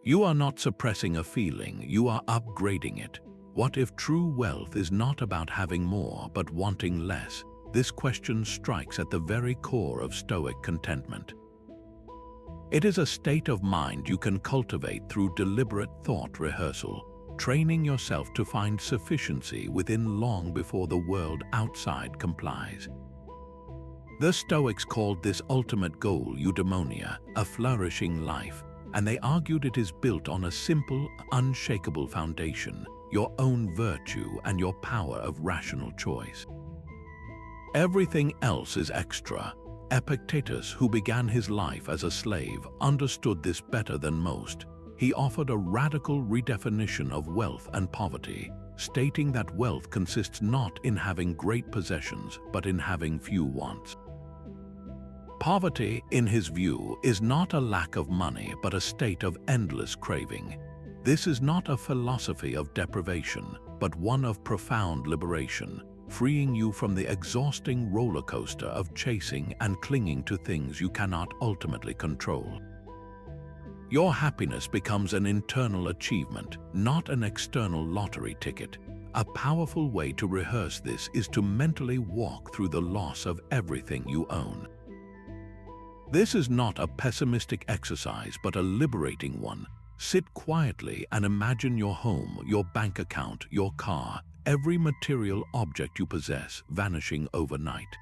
You are not suppressing a feeling, you are upgrading it. What if true wealth is not about having more but wanting less? This question strikes at the very core of Stoic contentment. It is a state of mind you can cultivate through deliberate thought rehearsal, training yourself to find sufficiency within long before the world outside complies. The Stoics called this ultimate goal eudaimonia, a flourishing life, and they argued it is built on a simple, unshakable foundation, your own virtue and your power of rational choice. Everything else is extra. Epictetus, who began his life as a slave, understood this better than most. He offered a radical redefinition of wealth and poverty, stating that wealth consists not in having great possessions, but in having few wants. Poverty, in his view, is not a lack of money, but a state of endless craving. This is not a philosophy of deprivation, but one of profound liberation, freeing you from the exhausting roller coaster of chasing and clinging to things you cannot ultimately control. Your happiness becomes an internal achievement, not an external lottery ticket. A powerful way to rehearse this is to mentally walk through the loss of everything you own. This is not a pessimistic exercise, but a liberating one. Sit quietly and imagine your home, your bank account, your car, every material object you possess vanishing overnight.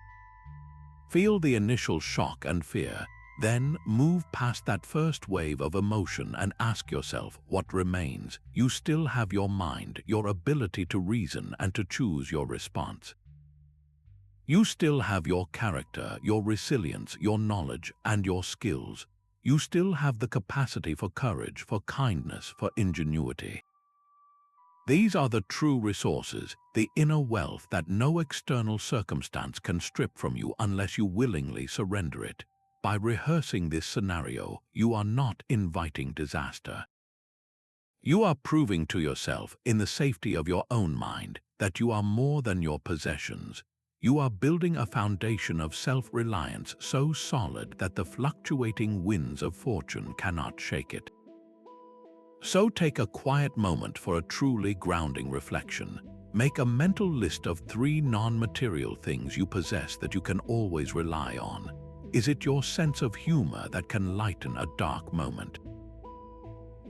Feel the initial shock and fear, then move past that first wave of emotion and ask yourself what remains. You still have your mind, your ability to reason and to choose your response. You still have your character, your resilience, your knowledge, and your skills. You still have the capacity for courage, for kindness, for ingenuity. These are the true resources, the inner wealth that no external circumstance can strip from you unless you willingly surrender it. By rehearsing this scenario, you are not inviting disaster. You are proving to yourself, in the safety of your own mind, that you are more than your possessions. You are building a foundation of self-reliance so solid that the fluctuating winds of fortune cannot shake it. So take a quiet moment for a truly grounding reflection. Make a mental list of 3 non-material things you possess that you can always rely on. Is it your sense of humor that can lighten a dark moment?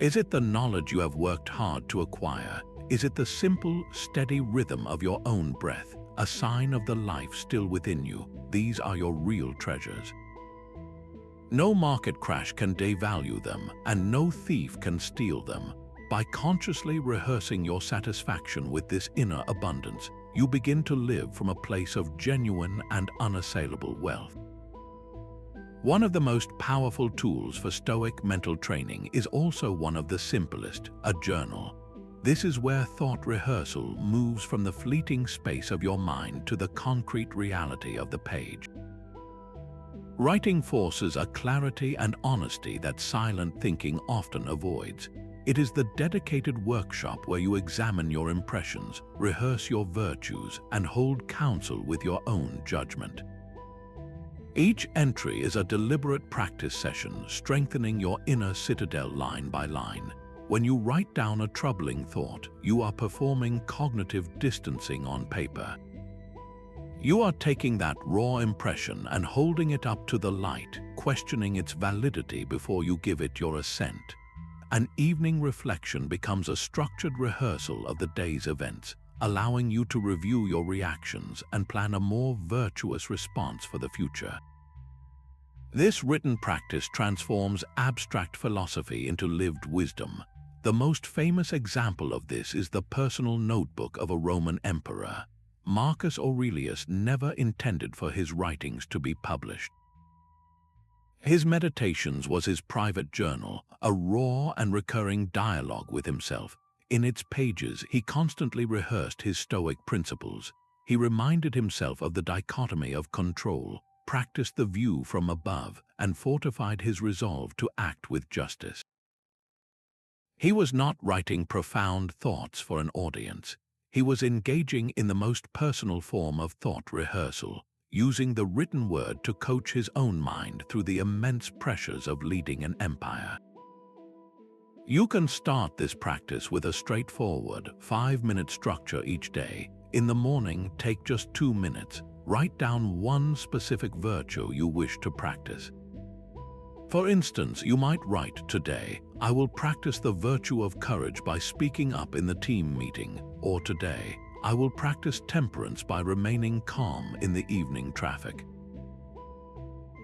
Is it the knowledge you have worked hard to acquire? Is it the simple, steady rhythm of your own breath, a sign of the life still within you? These are your real treasures. No market crash can devalue them, and no thief can steal them. By consciously rehearsing your satisfaction with this inner abundance, you begin to live from a place of genuine and unassailable wealth. One of the most powerful tools for Stoic mental training is also one of the simplest, a journal. This is where thought rehearsal moves from the fleeting space of your mind to the concrete reality of the page. Writing forces a clarity and honesty that silent thinking often avoids. It is the dedicated workshop where you examine your impressions, rehearse your virtues, and hold counsel with your own judgment. Each entry is a deliberate practice session, strengthening your inner citadel line by line. When you write down a troubling thought, you are performing cognitive distancing on paper. You are taking that raw impression and holding it up to the light, questioning its validity before you give it your assent. An evening reflection becomes a structured rehearsal of the day's events, allowing you to review your reactions and plan a more virtuous response for the future. This written practice transforms abstract philosophy into lived wisdom. The most famous example of this is the personal notebook of a Roman emperor. Marcus Aurelius never intended for his writings to be published. His meditations was his private journal, a raw and recurring dialogue with himself. In its pages, he constantly rehearsed his Stoic principles. He reminded himself of the dichotomy of control, practiced the view from above, and fortified his resolve to act with justice. He was not writing profound thoughts for an audience. He was engaging in the most personal form of thought rehearsal, using the written word to coach his own mind through the immense pressures of leading an empire. You can start this practice with a straightforward 5-minute structure each day. In the morning, take just 2 minutes. Write down one specific virtue you wish to practice. For instance, you might write, "Today, I will practice the virtue of courage by speaking up in the team meeting," or "Today, I will practice temperance by remaining calm in the evening traffic."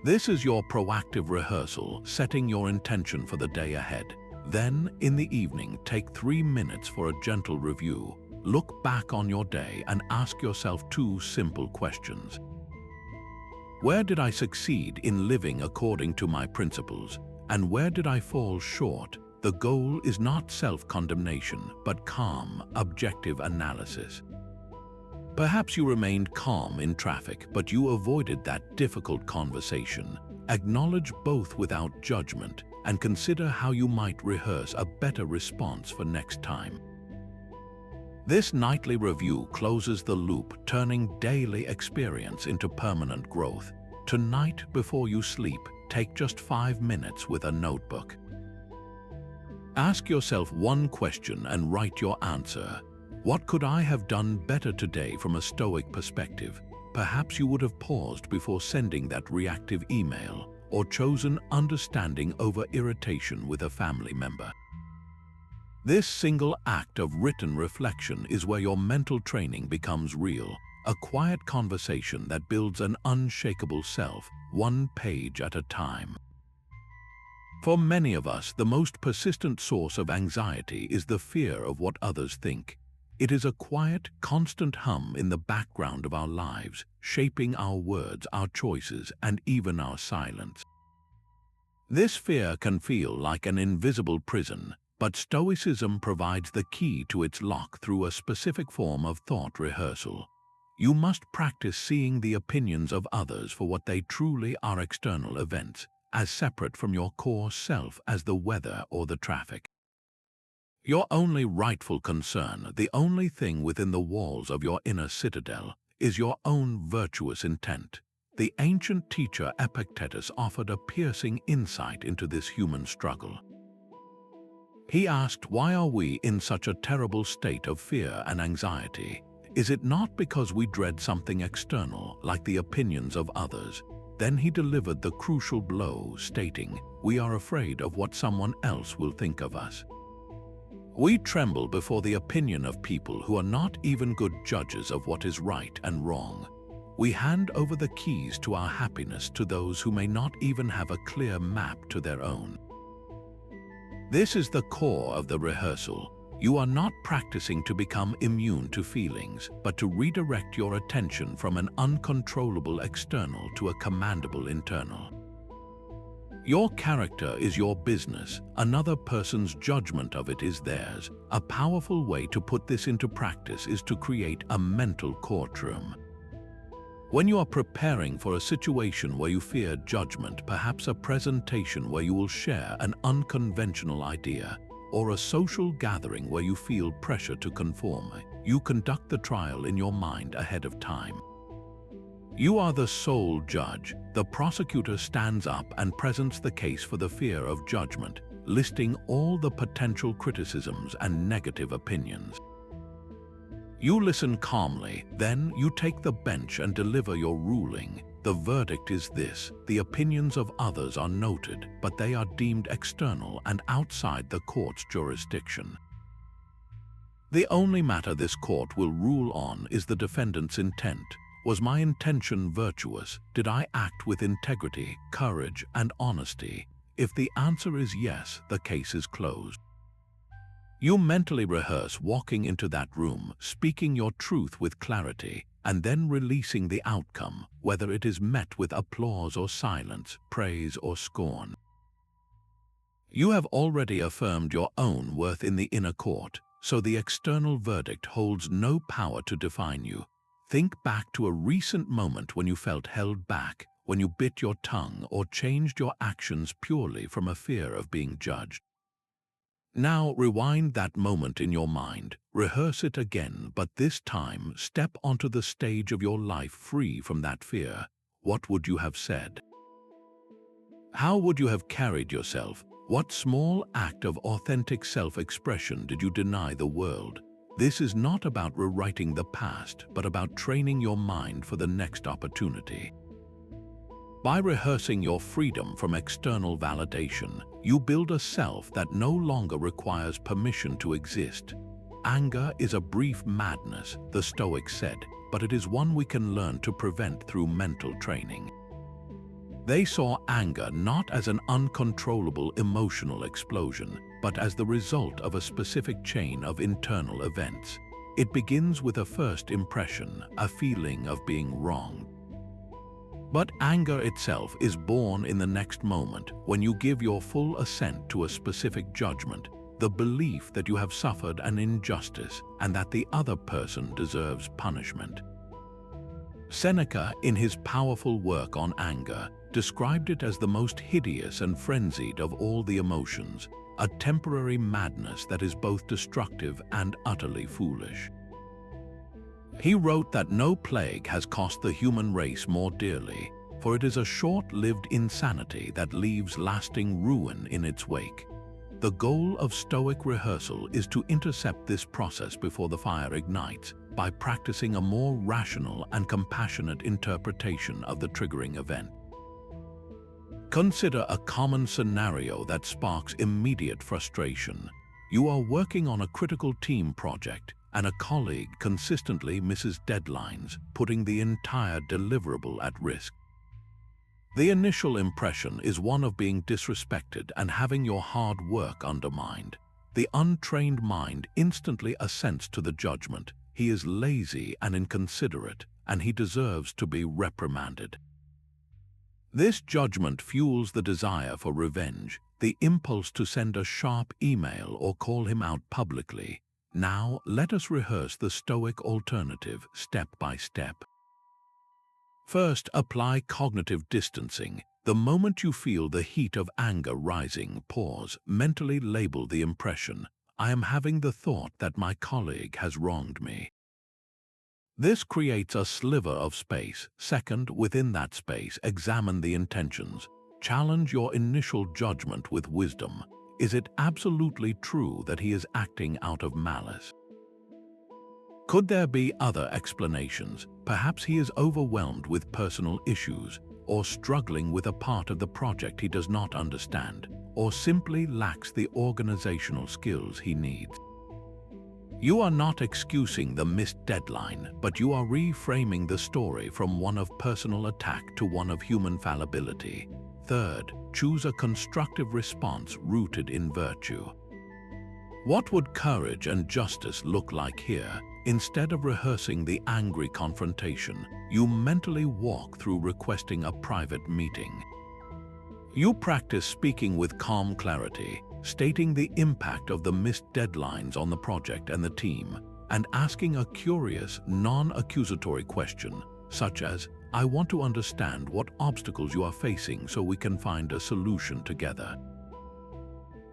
This is your proactive rehearsal, setting your intention for the day ahead. Then, in the evening, take 3 minutes for a gentle review. Look back on your day and ask yourself 2 simple questions. Where did I succeed in living according to my principles? And where did I fall short? The goal is not self-condemnation, but calm, objective analysis. Perhaps you remained calm in traffic, but you avoided that difficult conversation. Acknowledge both without judgment and consider how you might rehearse a better response for next time. This nightly review closes the loop, turning daily experience into permanent growth. Tonight, before you sleep, take just 5 minutes with a notebook. Ask yourself one question and write your answer. What could I have done better today from a Stoic perspective? Perhaps you would have paused before sending that reactive email, or chosen understanding over irritation with a family member. This single act of written reflection is where your mental training becomes real, a quiet conversation that builds an unshakable self, one page at a time. For many of us, the most persistent source of anxiety is the fear of what others think. It is a quiet, constant hum in the background of our lives, shaping our words, our choices, and even our silence. This fear can feel like an invisible prison, but Stoicism provides the key to its lock through a specific form of thought rehearsal. You must practice seeing the opinions of others for what they truly are: external events, as separate from your core self as the weather or the traffic. Your only rightful concern, the only thing within the walls of your inner citadel, is your own virtuous intent. The ancient teacher Epictetus offered a piercing insight into this human struggle. He asked, why are we in such a terrible state of fear and anxiety? Is it not because we dread something external, like the opinions of others? Then he delivered the crucial blow, stating, we are afraid of what someone else will think of us. We tremble before the opinion of people who are not even good judges of what is right and wrong. We hand over the keys to our happiness to those who may not even have a clear map to their own. This is the core of the rehearsal. You are not practicing to become immune to feelings, but to redirect your attention from an uncontrollable external to a commandable internal. Your character is your business. Another person's judgment of it is theirs. A powerful way to put this into practice is to create a mental courtroom. When you are preparing for a situation where you fear judgment, perhaps a presentation where you will share an unconventional idea, or a social gathering where you feel pressure to conform, you conduct the trial in your mind ahead of time. You are the sole judge. The prosecutor stands up and presents the case for the fear of judgment, listing all the potential criticisms and negative opinions. You listen calmly, then you take the bench and deliver your ruling. The verdict is this: the opinions of others are noted, but they are deemed external and outside the court's jurisdiction. The only matter this court will rule on is the defendant's intent. Was my intention virtuous? Did I act with integrity, courage, and honesty? If the answer is yes, the case is closed. You mentally rehearse walking into that room, speaking your truth with clarity. and then releasing the outcome, whether it is met with applause or silence, praise or scorn. You have already affirmed your own worth in the inner court, so the external verdict holds no power to define you. Think back to a recent moment when you felt held back, when you bit your tongue or changed your actions purely from a fear of being judged. Now rewind that moment in your mind, rehearse it again, but this time step onto the stage of your life free from that fear. What would you have said? How would you have carried yourself? What small act of authentic self-expression did you deny the world? This is not about rewriting the past, but about training your mind for the next opportunity. By rehearsing your freedom from external validation, you build a self that no longer requires permission to exist. Anger is a brief madness, the Stoics said, but it is one we can learn to prevent through mental training. They saw anger not as an uncontrollable emotional explosion, but as the result of a specific chain of internal events. It begins with a first impression, a feeling of being wronged. But anger itself is born in the next moment, when you give your full assent to a specific judgment, the belief that you have suffered an injustice and that the other person deserves punishment. Seneca, in his powerful work on anger, described it as the most hideous and frenzied of all the emotions, a temporary madness that is both destructive and utterly foolish. He wrote that no plague has cost the human race more dearly, for it is a short-lived insanity that leaves lasting ruin in its wake. The goal of Stoic rehearsal is to intercept this process before the fire ignites, by practicing a more rational and compassionate interpretation of the triggering event. Consider a common scenario that sparks immediate frustration. You are working on a critical team project, and a colleague consistently misses deadlines, putting the entire deliverable at risk. The initial impression is one of being disrespected and having your hard work undermined. The untrained mind instantly assents to the judgment. He is lazy and inconsiderate, and he deserves to be reprimanded. This judgment fuels the desire for revenge, the impulse to send a sharp email or call him out publicly. Now, let us rehearse the Stoic alternative step by step. First, apply cognitive distancing. The moment you feel the heat of anger rising, pause, mentally label the impression. I am having the thought that my colleague has wronged me. This creates a sliver of space. Second, within that space, examine the intentions. Challenge your initial judgment with wisdom. Is it absolutely true that he is acting out of malice? Could there be other explanations? Perhaps he is overwhelmed with personal issues, or struggling with a part of the project he does not understand, or simply lacks the organizational skills he needs. You are not excusing the missed deadline, but you are reframing the story from one of personal attack to one of human fallibility. Third, choose a constructive response rooted in virtue. What would courage and justice look like here? Instead of rehearsing the angry confrontation, you mentally walk through requesting a private meeting. You practice speaking with calm clarity, stating the impact of the missed deadlines on the project and the team, and asking a curious, non-accusatory question, such as, I want to understand what obstacles you are facing so we can find a solution together.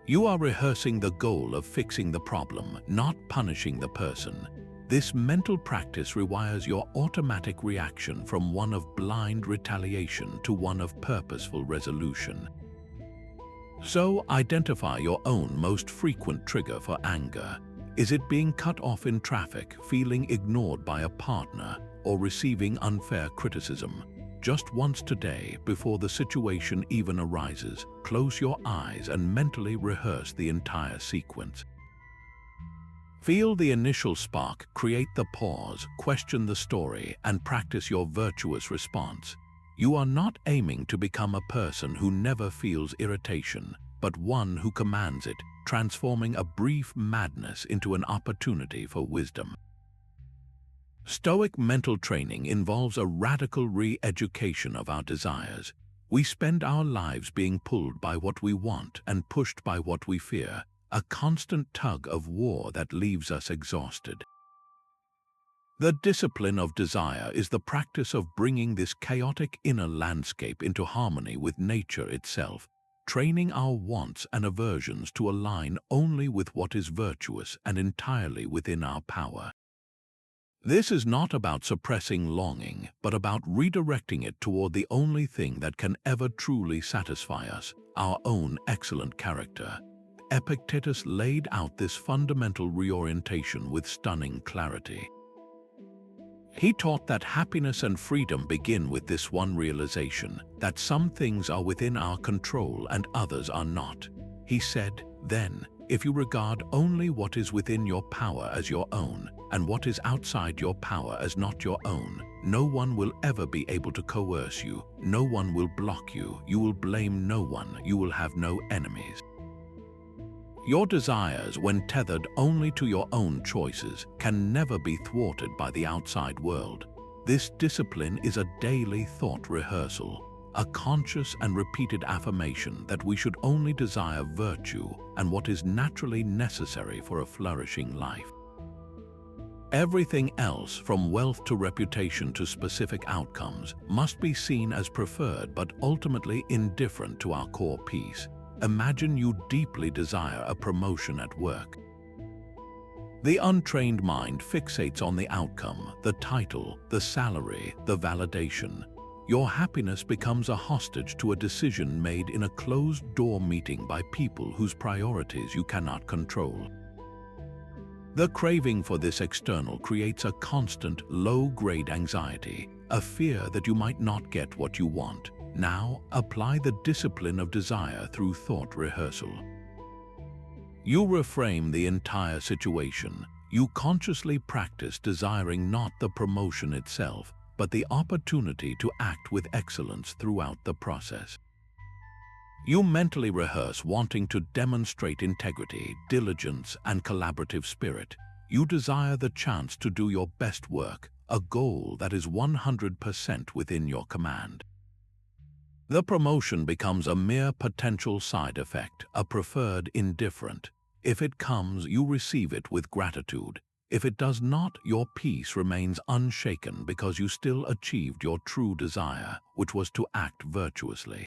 You are rehearsing the goal of fixing the problem, not punishing the person. This mental practice rewires your automatic reaction from one of blind retaliation to one of purposeful resolution. So, identify your own most frequent trigger for anger. Is it being cut off in traffic, feeling ignored by a partner, or receiving unfair criticism? Just once today, before the situation even arises, close your eyes and mentally rehearse the entire sequence. Feel the initial spark, create the pause, question the story, and practice your virtuous response. You are not aiming to become a person who never feels irritation, but one who commands it, transforming a brief madness into an opportunity for wisdom. Stoic mental training involves a radical re-education of our desires. We spend our lives being pulled by what we want and pushed by what we fear, a constant tug of war that leaves us exhausted. The discipline of desire is the practice of bringing this chaotic inner landscape into harmony with nature itself, training our wants and aversions to align only with what is virtuous and entirely within our power. This is not about suppressing longing, but about redirecting it toward the only thing that can ever truly satisfy us, our own excellent character. Epictetus laid out this fundamental reorientation with stunning clarity. He taught that happiness and freedom begin with this one realization, that some things are within our control and others are not. He said, then, if you regard only what is within your power as your own, and what is outside your power as not your own, no one will ever be able to coerce you, no one will block you, you will blame no one, you will have no enemies. Your desires, when tethered only to your own choices, can never be thwarted by the outside world. This discipline is a daily thought rehearsal, a conscious and repeated affirmation that we should only desire virtue and what is naturally necessary for a flourishing life. Everything else, from wealth to reputation to specific outcomes, must be seen as preferred but ultimately indifferent to our core peace. Imagine you deeply desire a promotion at work. The untrained mind fixates on the outcome, the title, the salary, the validation. Your happiness becomes a hostage to a decision made in a closed-door meeting by people whose priorities you cannot control. The craving for this external creates a constant, low-grade anxiety, a fear that you might not get what you want. Now, apply the discipline of desire through thought rehearsal. You reframe the entire situation. You consciously practice desiring not the promotion itself, but the opportunity to act with excellence throughout the process. You mentally rehearse wanting to demonstrate integrity, diligence, and collaborative spirit. You desire the chance to do your best work, a goal that is 100% within your command. The promotion becomes a mere potential side effect, a preferred indifferent. If it comes, you receive it with gratitude. If it does not, your peace remains unshaken because you still achieved your true desire, which was to act virtuously.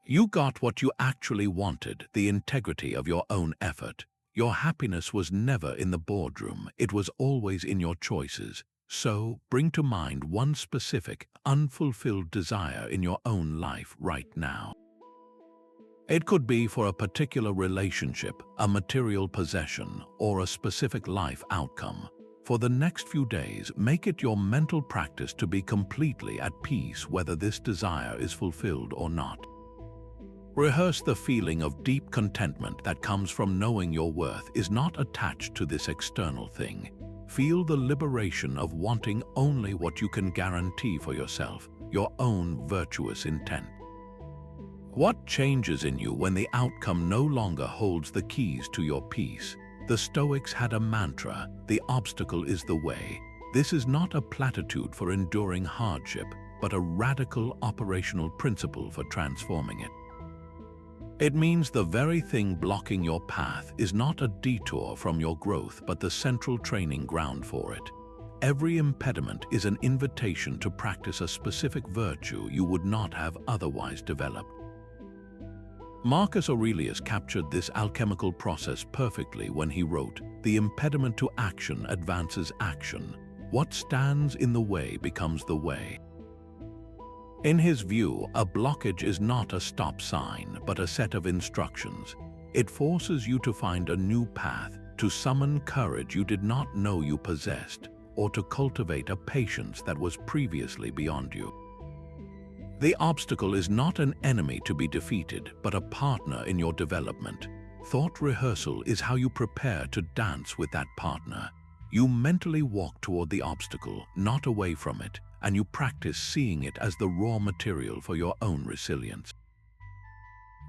You got what you actually wanted, the integrity of your own effort. Your happiness was never in the boardroom, it was always in your choices. So, bring to mind one specific, unfulfilled desire in your own life right now. It could be for a particular relationship, a material possession, or a specific life outcome. For the next few days, make it your mental practice to be completely at peace whether this desire is fulfilled or not. Rehearse the feeling of deep contentment that comes from knowing your worth is not attached to this external thing. Feel the liberation of wanting only what you can guarantee for yourself, your own virtuous intent. What changes in you when the outcome no longer holds the keys to your peace? The Stoics had a mantra, the obstacle is the way. This is not a platitude for enduring hardship, but a radical operational principle for transforming it. It means the very thing blocking your path is not a detour from your growth, but the central training ground for it. Every impediment is an invitation to practice a specific virtue you would not have otherwise developed. Marcus Aurelius captured this alchemical process perfectly when he wrote, "The impediment to action advances action. What stands in the way becomes the way." In his view, a blockage is not a stop sign, but a set of instructions. It forces you to find a new path, to summon courage you did not know you possessed, or to cultivate a patience that was previously beyond you. The obstacle is not an enemy to be defeated, but a partner in your development. Thought rehearsal is how you prepare to dance with that partner. You mentally walk toward the obstacle, not away from it, and you practice seeing it as the raw material for your own resilience.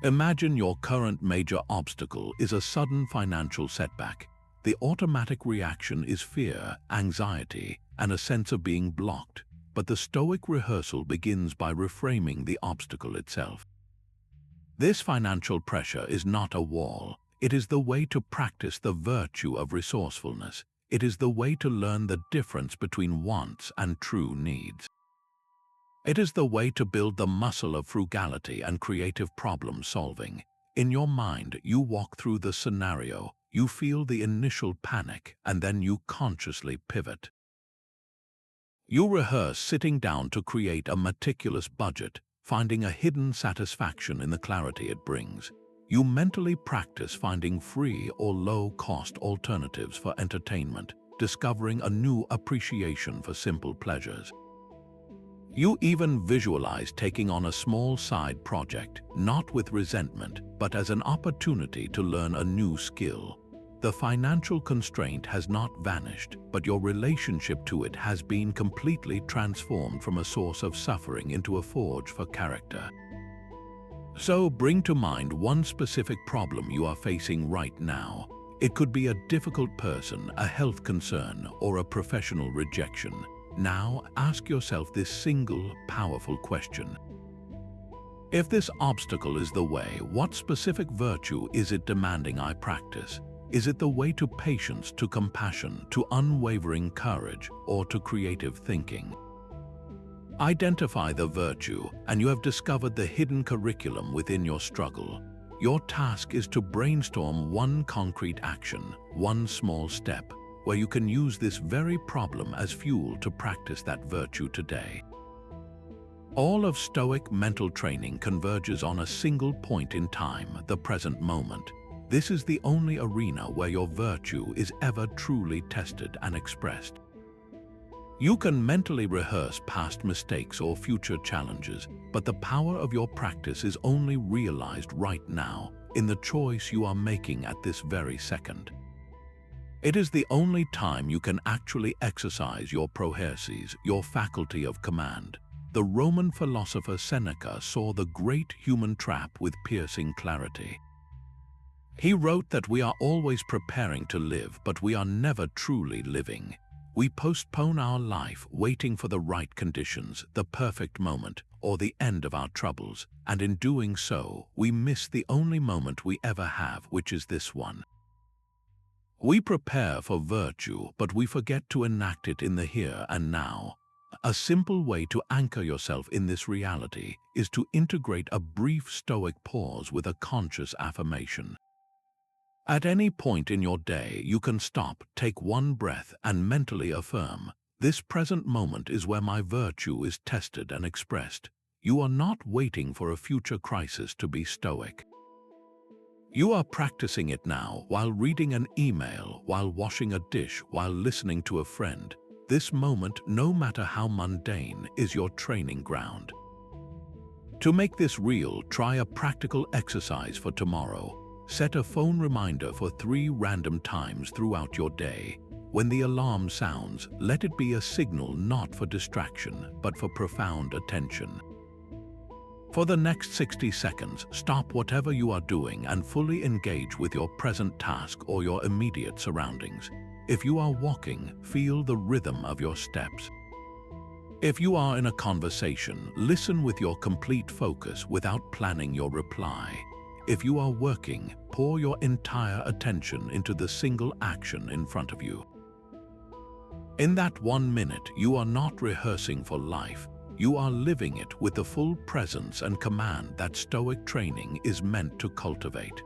Imagine your current major obstacle is a sudden financial setback. The automatic reaction is fear, anxiety, and a sense of being blocked, but the Stoic rehearsal begins by reframing the obstacle itself. This financial pressure is not a wall. It is the way to practice the virtue of resourcefulness. It is the way to learn the difference between wants and true needs. It is the way to build the muscle of frugality and creative problem solving. In your mind, you walk through the scenario, you feel the initial panic, and then you consciously pivot. You rehearse sitting down to create a meticulous budget, finding a hidden satisfaction in the clarity it brings. You mentally practice finding free or low-cost alternatives for entertainment, discovering a new appreciation for simple pleasures. You even visualize taking on a small side project, not with resentment, but as an opportunity to learn a new skill. The financial constraint has not vanished, but your relationship to it has been completely transformed from a source of suffering into a forge for character. So bring to mind one specific problem you are facing right now. It could be a difficult person, a health concern, or a professional rejection. Now ask yourself this single, powerful question. If this obstacle is the way, what specific virtue is it demanding I practice? Is it the way to patience, to compassion, to unwavering courage, or to creative thinking? Identify the virtue, and you have discovered the hidden curriculum within your struggle. Your task is to brainstorm one concrete action, one small step, where you can use this very problem as fuel to practice that virtue today. All of Stoic mental training converges on a single point in time, the present moment. This is the only arena where your virtue is ever truly tested and expressed. You can mentally rehearse past mistakes or future challenges, but the power of your practice is only realized right now, in the choice you are making at this very second. It is the only time you can actually exercise your Prohairesis, your faculty of command. The Roman philosopher Seneca saw the great human trap with piercing clarity. He wrote that we are always preparing to live, but we are never truly living. We postpone our life, waiting for the right conditions, the perfect moment, or the end of our troubles, and in doing so, we miss the only moment we ever have, which is this one. We prepare for virtue, but we forget to enact it in the here and now. A simple way to anchor yourself in this reality is to integrate a brief Stoic pause with a conscious affirmation. At any point in your day, you can stop, take one breath, and mentally affirm, "This present moment is where my virtue is tested and expressed." You are not waiting for a future crisis to be Stoic. You are practicing it now, while reading an email, while washing a dish, while listening to a friend. This moment, no matter how mundane, is your training ground. To make this real, try a practical exercise for tomorrow. Set a phone reminder for 3 random times throughout your day. When the alarm sounds, let it be a signal not for distraction, but for profound attention. For the next 60 seconds, stop whatever you are doing and fully engage with your present task or your immediate surroundings. If you are walking, feel the rhythm of your steps. If you are in a conversation, listen with your complete focus without planning your reply. If you are working, pour your entire attention into the single action in front of you. In that 1 minute, you are not rehearsing for life. You are living it with the full presence and command that Stoic training is meant to cultivate.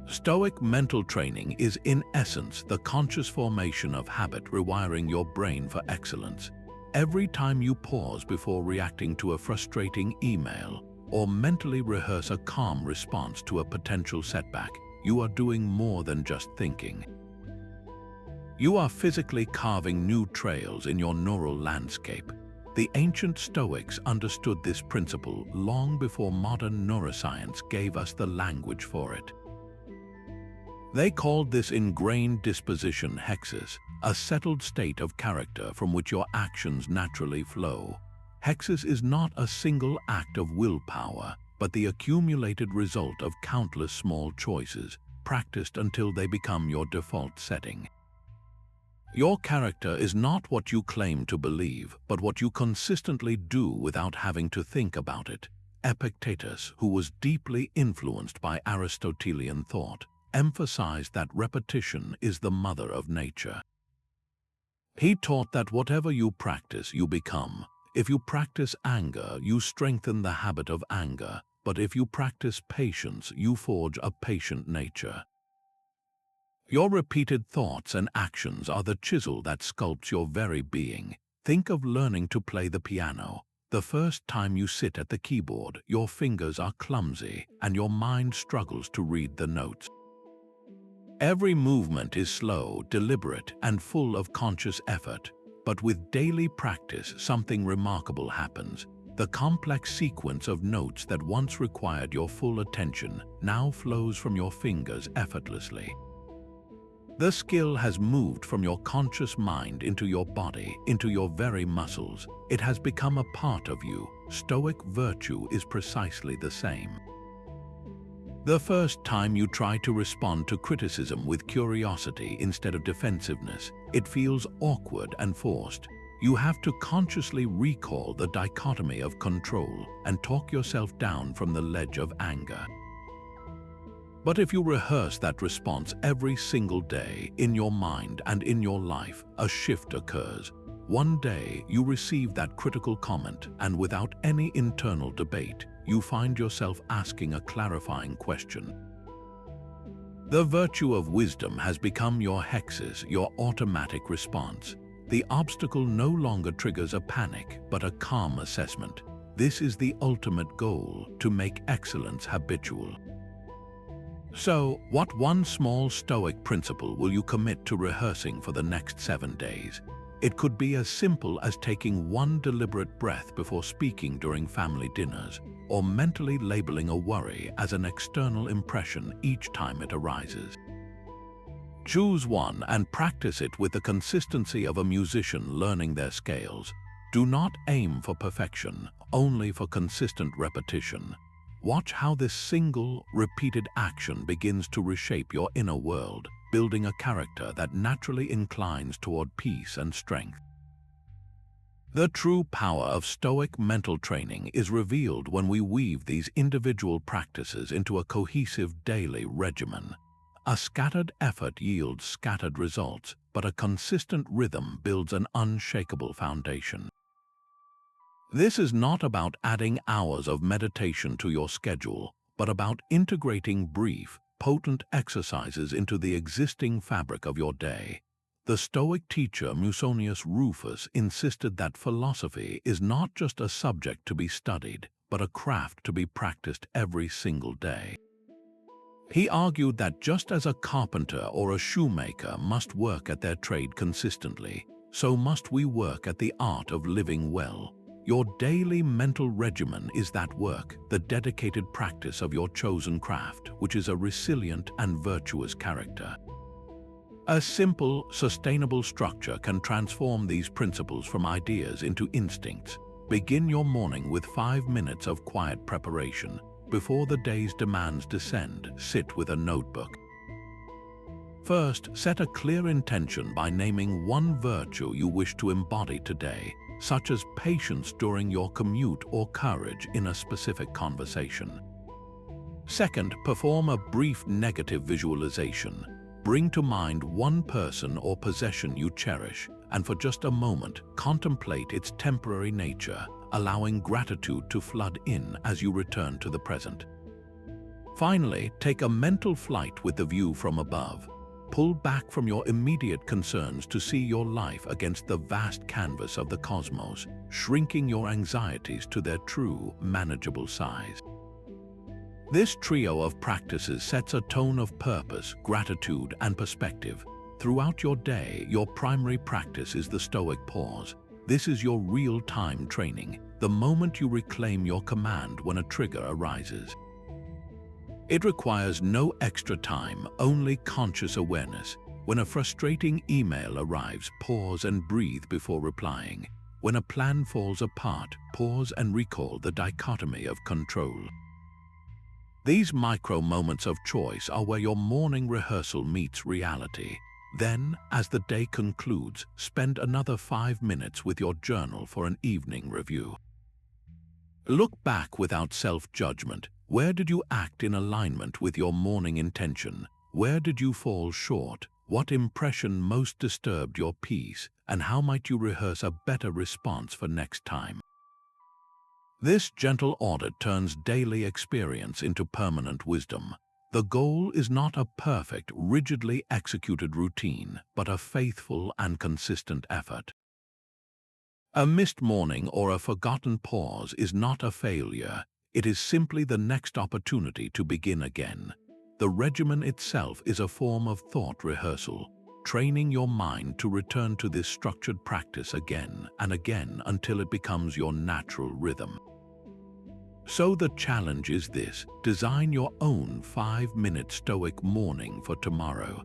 Stoic mental training is in essence the conscious formation of habit rewiring your brain for excellence. Every time you pause before reacting to a frustrating email, or mentally rehearse a calm response to a potential setback, you are doing more than just thinking. You are physically carving new trails in your neural landscape. The ancient Stoics understood this principle long before modern neuroscience gave us the language for it. They called this ingrained disposition hexes, a settled state of character from which your actions naturally flow. Hexes is not a single act of willpower, but the accumulated result of countless small choices, practiced until they become your default setting. Your character is not what you claim to believe, but what you consistently do without having to think about it. Epictetus, who was deeply influenced by Aristotelian thought, emphasized that repetition is the mother of nature. He taught that whatever you practice, you become. If you practice anger, you strengthen the habit of anger, but if you practice patience, you forge a patient nature. Your repeated thoughts and actions are the chisel that sculpts your very being. Think of learning to play the piano. The first time you sit at the keyboard, your fingers are clumsy and your mind struggles to read the notes. Every movement is slow, deliberate, and full of conscious effort. But with daily practice, something remarkable happens. The complex sequence of notes that once required your full attention now flows from your fingers effortlessly. The skill has moved from your conscious mind into your body, into your very muscles. It has become a part of you. Stoic virtue is precisely the same. The first time you try to respond to criticism with curiosity instead of defensiveness, it feels awkward and forced. You have to consciously recall the dichotomy of control and talk yourself down from the ledge of anger. But if you rehearse that response every single day in your mind and in your life, a shift occurs. One day you receive that critical comment, and without any internal debate, you find yourself asking a clarifying question. The virtue of wisdom has become your hexis, your automatic response. The obstacle no longer triggers a panic, but a calm assessment. This is the ultimate goal, to make excellence habitual. So, what one small Stoic principle will you commit to rehearsing for the next 7 days? It could be as simple as taking one deliberate breath before speaking during family dinners, or mentally labeling a worry as an external impression each time it arises. Choose one and practice it with the consistency of a musician learning their scales. Do not aim for perfection, only for consistent repetition. Watch how this single, repeated action begins to reshape your inner world, building a character that naturally inclines toward peace and strength. The true power of Stoic mental training is revealed when we weave these individual practices into a cohesive daily regimen. A scattered effort yields scattered results, but a consistent rhythm builds an unshakable foundation. This is not about adding hours of meditation to your schedule, but about integrating brief, potent exercises into the existing fabric of your day. The Stoic teacher Musonius Rufus insisted that philosophy is not just a subject to be studied, but a craft to be practiced every single day. He argued that just as a carpenter or a shoemaker must work at their trade consistently, so must we work at the art of living well. Your daily mental regimen is that work, the dedicated practice of your chosen craft, which is a resilient and virtuous character. A simple, sustainable structure can transform these principles from ideas into instincts. Begin your morning with 5 minutes of quiet preparation. Before the day's demands descend, sit with a notebook. First, set a clear intention by naming one virtue you wish to embody today, such as patience during your commute or courage in a specific conversation. Second, perform a brief negative visualization. Bring to mind one person or possession you cherish, and for just a moment, contemplate its temporary nature, allowing gratitude to flood in as you return to the present. Finally, take a mental flight with the view from above. Pull back from your immediate concerns to see your life against the vast canvas of the cosmos, shrinking your anxieties to their true, manageable size. This trio of practices sets a tone of purpose, gratitude, and perspective. Throughout your day, your primary practice is the Stoic pause. This is your real-time training, the moment you reclaim your command when a trigger arises. It requires no extra time, only conscious awareness. When a frustrating email arrives, pause and breathe before replying. When a plan falls apart, pause and recall the dichotomy of control. These micro moments of choice are where your morning rehearsal meets reality. Then, as the day concludes, spend another 5 minutes with your journal for an evening review. Look back without self-judgment. Where did you act in alignment with your morning intention? Where did you fall short? What impression most disturbed your peace? And how might you rehearse a better response for next time? This gentle audit turns daily experience into permanent wisdom. The goal is not a perfect, rigidly executed routine, but a faithful and consistent effort. A missed morning or a forgotten pause is not a failure. It is simply the next opportunity to begin again. The regimen itself is a form of thought rehearsal, training your mind to return to this structured practice again and again until it becomes your natural rhythm. So the challenge is this: design your own 5-minute Stoic morning for tomorrow.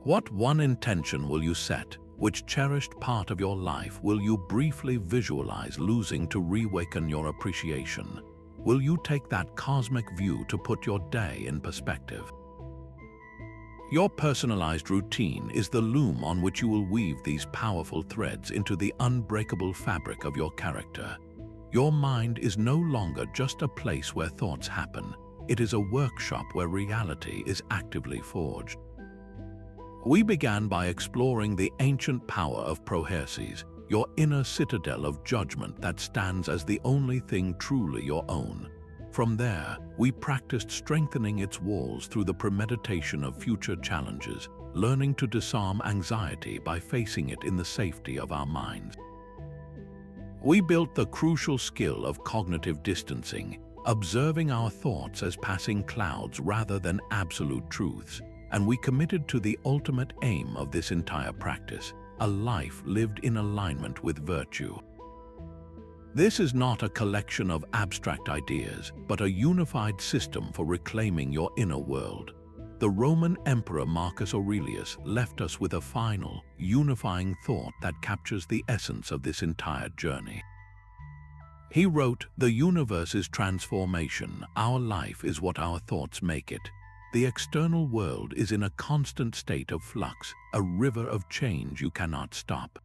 What one intention will you set? Which cherished part of your life will you briefly visualize losing to reawaken your appreciation? Will you take that cosmic view to put your day in perspective? Your personalized routine is the loom on which you will weave these powerful threads into the unbreakable fabric of your character. Your mind is no longer just a place where thoughts happen. It is a workshop where reality is actively forged. We began by exploring the ancient power of Prohairesis, your inner citadel of judgment that stands as the only thing truly your own. From there, we practiced strengthening its walls through the premeditation of future challenges, learning to disarm anxiety by facing it in the safety of our minds. We built the crucial skill of cognitive distancing, observing our thoughts as passing clouds rather than absolute truths, and we committed to the ultimate aim of this entire practice: a life lived in alignment with virtue. This is not a collection of abstract ideas, but a unified system for reclaiming your inner world. The Roman Emperor Marcus Aurelius left us with a final, unifying thought that captures the essence of this entire journey. He wrote, "The universe is transformation. Our life is what our thoughts make it. The external world is in a constant state of flux, a river of change you cannot stop.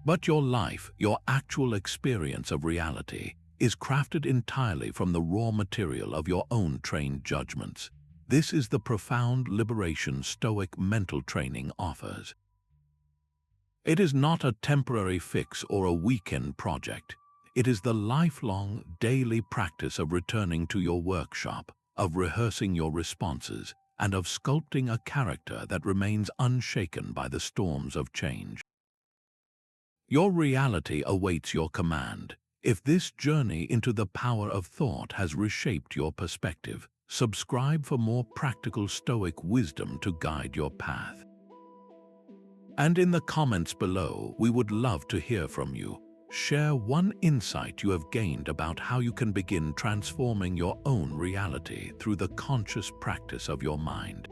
But your life, your actual experience of reality, is crafted entirely from the raw material of your own trained judgments." This is the profound liberation Stoic mental training offers. It is not a temporary fix or a weekend project. It is the lifelong, daily practice of returning to your workshop, of rehearsing your responses, and of sculpting a character that remains unshaken by the storms of change. Your reality awaits your command. If this journey into the power of thought has reshaped your perspective, subscribe for more practical Stoic wisdom to guide your path. And in the comments below, we would love to hear from you. Share one insight you have gained about how you can begin transforming your own reality through the conscious practice of your mind.